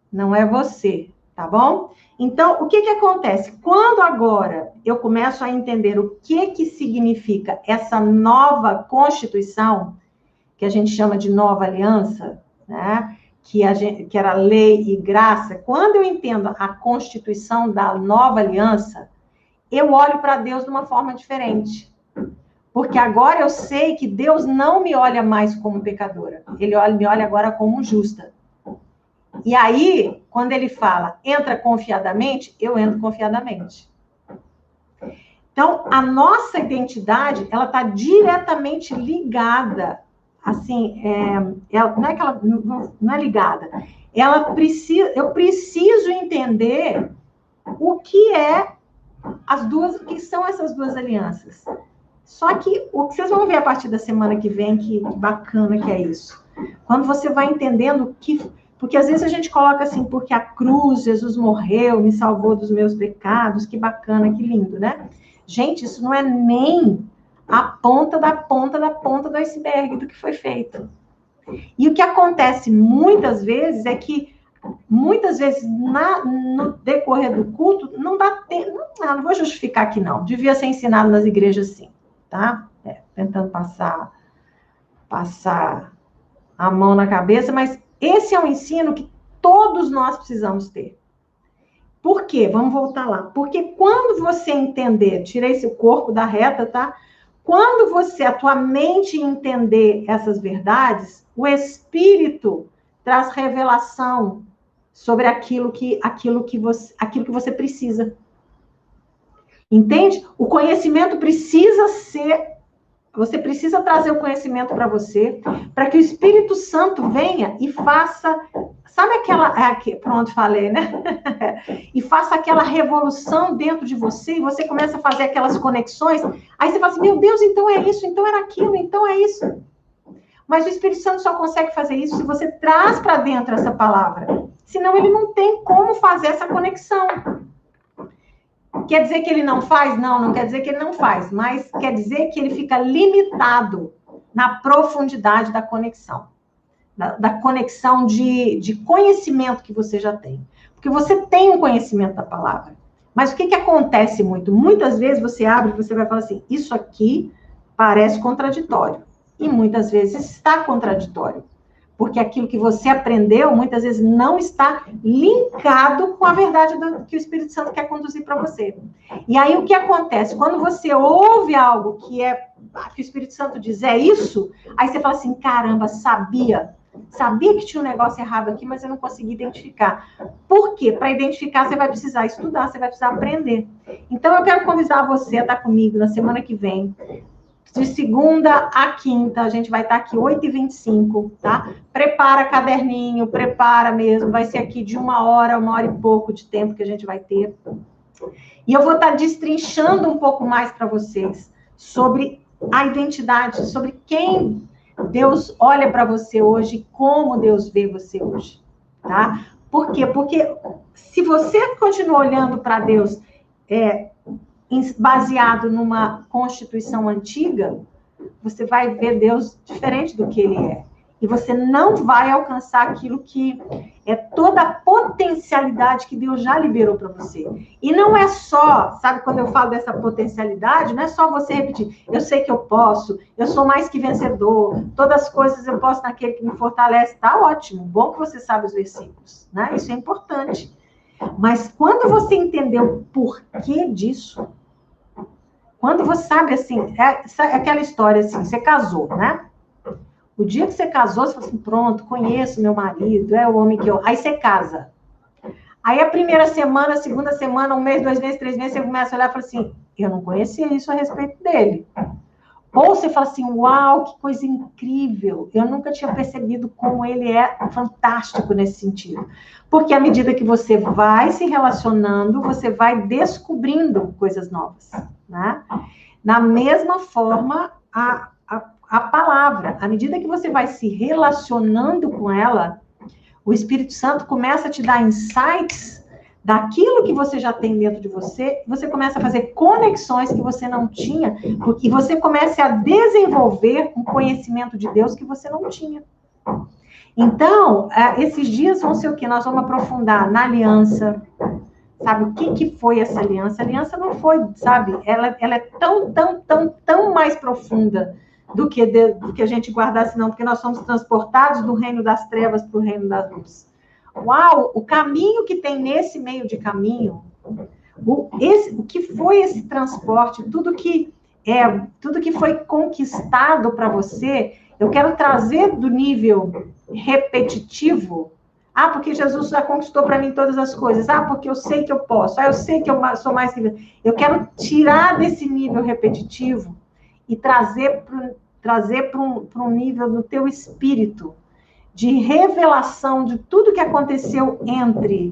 Speaker 1: Não é você, tá bom? Então, o que acontece? Quando agora eu começo a entender o que significa essa nova Constituição, que a gente chama de nova aliança, né? Que era lei e graça, quando eu entendo a Constituição da nova aliança, eu olho para Deus de uma forma diferente. Porque agora eu sei que Deus não me olha mais como pecadora. Ele me olha agora como justa. E aí, quando ele fala, entra confiadamente, eu entro confiadamente. Então, a nossa identidade, ela está diretamente ligada, assim, não é que ela não é ligada, eu preciso entender o que são essas duas alianças. Só que o que vocês vão ver a partir da semana que vem, que bacana que é isso. Quando você vai entendendo porque às vezes a gente coloca assim, porque a cruz, Jesus morreu, me salvou dos meus pecados, que bacana, que lindo, né? Gente, isso não é nem a ponta da ponta da ponta do iceberg do que foi feito. E o que acontece muitas vezes é que, muitas vezes, no decorrer do culto, não dá tempo, não vou justificar aqui não, devia ser ensinado nas igrejas sim, tá? Tentando passar a mão na cabeça, mas esse é um ensino que todos nós precisamos ter. Por quê? Vamos voltar lá. Porque quando você entender, tirei esse corpo da reta, tá? Quando você, a tua mente entender essas verdades, o Espírito traz revelação sobre aquilo que você precisa. Entende? O conhecimento precisa ser... Você precisa trazer o conhecimento para você, para que o Espírito Santo venha e faça... Sabe aquela... Pronto, falei, né? E faça aquela revolução dentro de você, e você começa a fazer aquelas conexões, aí você fala assim, meu Deus, então é isso, então era aquilo, então é isso. Mas o Espírito Santo só consegue fazer isso se você traz para dentro essa palavra. Senão ele não tem como fazer essa conexão. Quer dizer que ele não faz? Não, não quer dizer que ele não faz, mas quer dizer que ele fica limitado na profundidade da conexão. Da conexão de conhecimento que você já tem. Porque você tem um conhecimento da palavra. Mas o que acontece muito? Muitas vezes você abre e você vai falar assim, isso aqui parece contraditório. E muitas vezes está contraditório. Porque aquilo que você aprendeu, muitas vezes não está linkado com a verdade que o Espírito Santo quer conduzir para você. E aí o que acontece? Quando você ouve algo que o Espírito Santo diz é isso, aí você fala assim, caramba, sabia que tinha um negócio errado aqui, mas eu não consegui identificar. Por quê? Para identificar, você vai precisar estudar, você vai precisar aprender. Então, eu quero convidar você a estar comigo na semana que vem, de segunda a quinta, a gente vai estar aqui 8h25, tá? Prepara caderninho, prepara mesmo, vai ser aqui de 1 hora e pouco de tempo que a gente vai ter. E eu vou estar destrinchando um pouco mais para vocês sobre a identidade, sobre quem Deus olha para você hoje, como Deus vê você hoje, tá? Por quê? Porque se você continua olhando para Deus baseado numa constituição antiga, você vai ver Deus diferente do que ele é. E você não vai alcançar aquilo que é toda a potencialidade que Deus já liberou para você. E não é só, sabe, quando eu falo dessa potencialidade, não é só você repetir, eu sei que eu posso, eu sou mais que vencedor, todas as coisas eu posso naquele que me fortalece, tá ótimo, bom que você sabe os versículos, né? Isso é importante. Mas quando você entender o porquê disso, quando você sabe, assim, aquela história assim, você casou, né? O dia que você casou, você fala assim, pronto, conheço meu marido, é o homem que eu... Aí você casa. Aí a primeira semana, a segunda semana, 1 mês, 2 meses, 3 meses, você começa a olhar e fala assim, eu não conhecia isso a respeito dele. Ou você fala assim, uau, que coisa incrível, eu nunca tinha percebido como ele é fantástico nesse sentido. Porque à medida que você vai se relacionando, você vai descobrindo coisas novas, né? Da mesma forma, a palavra, à medida que você vai se relacionando com ela, o Espírito Santo começa a te dar insights daquilo que você já tem dentro de você, você começa a fazer conexões que você não tinha, e você começa a desenvolver um conhecimento de Deus que você não tinha. Então, esses dias vão ser o quê? Nós vamos aprofundar na aliança. Sabe, o que foi essa aliança? A aliança não foi, sabe, ela é tão mais profunda do que a gente guardasse, não, porque nós somos transportados do reino das trevas para o reino da luz. Uau, o caminho que tem nesse meio de caminho, o que foi esse transporte, tudo que foi conquistado para você, eu quero trazer do nível repetitivo. Ah, porque Jesus já conquistou para mim todas as coisas. Ah, porque eu sei que eu posso. Ah, eu sei que eu sou mais que... Eu quero tirar desse nível repetitivo e trazer para um nível no teu espírito de revelação de tudo que aconteceu entre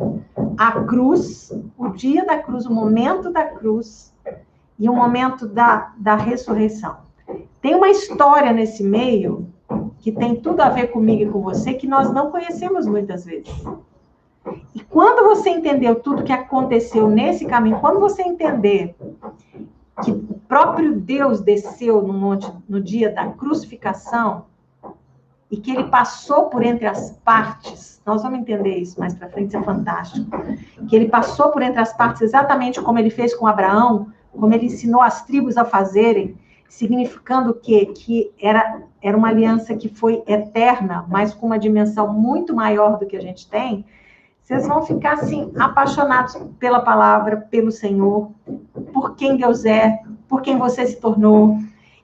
Speaker 1: a cruz, o dia da cruz, o momento da cruz e o momento da ressurreição. Tem uma história nesse meio que tem tudo a ver comigo e com você, que nós não conhecemos muitas vezes. E quando você entendeu tudo que aconteceu nesse caminho, quando você entender que o próprio Deus desceu no monte no dia da crucificação e que ele passou por entre as partes, nós vamos entender isso mais para frente, isso é fantástico, que ele passou por entre as partes exatamente como ele fez com Abraão, como ele ensinou as tribos a fazerem. significando o quê? Que era uma aliança que foi eterna, mas com uma dimensão muito maior do que a gente tem, vocês vão ficar, assim, apaixonados pela palavra, pelo Senhor, por quem Deus é, por quem você se tornou.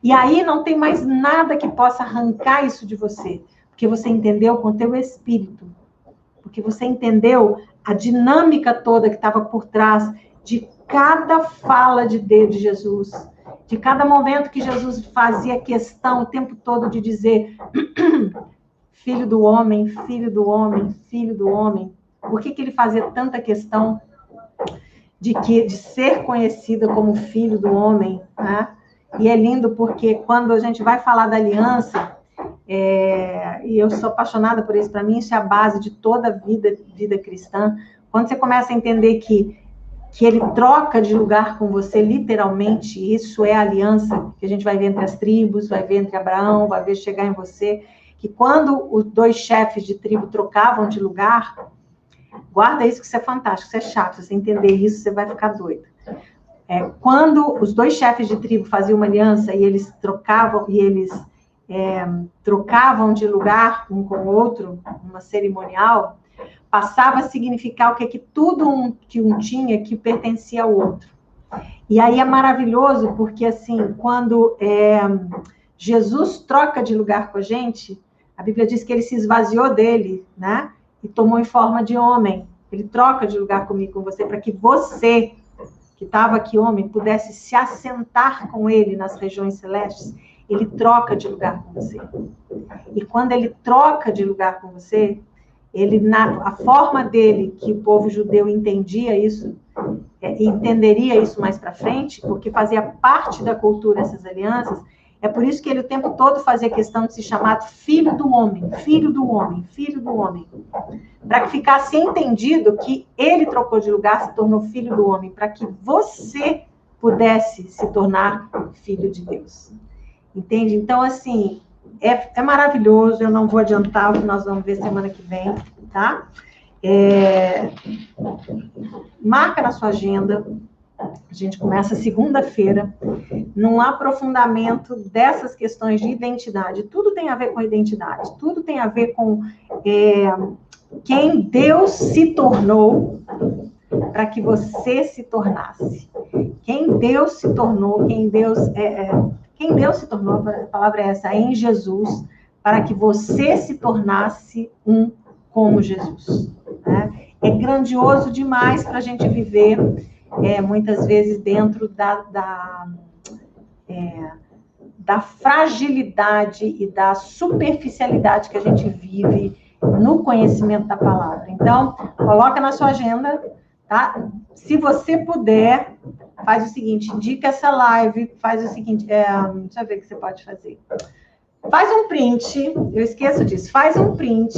Speaker 1: E aí não tem mais nada que possa arrancar isso de você, porque você entendeu com o teu espírito, porque você entendeu a dinâmica toda que estava por trás de cada fala de Deus, de Jesus, de cada momento que Jesus fazia questão o tempo todo de dizer filho do homem, filho do homem, filho do homem. Por que ele fazia tanta questão de ser conhecida como filho do homem, né? E é lindo porque quando a gente vai falar da aliança, e eu sou apaixonada por isso, para mim isso é a base de toda a vida cristã. Quando você começa a entender que ele troca de lugar com você, literalmente, isso é a aliança que a gente vai ver entre as tribos, vai ver entre Abraão, vai ver chegar em você, que quando os 2 chefes de tribo trocavam de lugar, guarda isso que isso é fantástico, isso é chato, se você entender isso, você vai ficar doido. Quando os 2 chefes de tribo faziam uma aliança e eles trocavam de lugar um com o outro, uma cerimonial, passava a significar o que tudo que um tinha que pertencia ao outro. E aí é maravilhoso, porque assim, quando Jesus troca de lugar com a gente, a Bíblia diz que ele se esvaziou dele, né? E tomou em forma de homem. Ele troca de lugar comigo, com você, para que você, que estava aqui homem, pudesse se assentar com ele nas regiões celestes. Ele troca de lugar com você. E quando ele troca de lugar com você, a forma dele, que o povo judeu entendia isso, entenderia isso mais para frente, porque fazia parte da cultura essas alianças, é por isso que ele o tempo todo fazia questão de se chamar filho do homem, filho do homem, filho do homem. Para que ficasse entendido que ele trocou de lugar, se tornou filho do homem, para que você pudesse se tornar filho de Deus. Entende? Então, assim, é maravilhoso. Eu não vou adiantar o que nós vamos ver semana que vem, tá? Marca na sua agenda. A gente começa segunda-feira num aprofundamento dessas questões de identidade. Tudo tem a ver com identidade, tudo tem a ver com quem Deus se tornou para que você se tornasse. Quem Deus se tornou, quem Deus se tornou, a palavra é essa, em Jesus, para que você se tornasse um como Jesus. Né? É grandioso demais para a gente viver, muitas vezes, dentro da fragilidade e da superficialidade que a gente vive no conhecimento da palavra. Então, coloca na sua agenda, tá? Se você puder, faz o seguinte, indica essa live, faz o seguinte, deixa eu ver o que você pode fazer. Faz um print, eu esqueço disso, faz um print,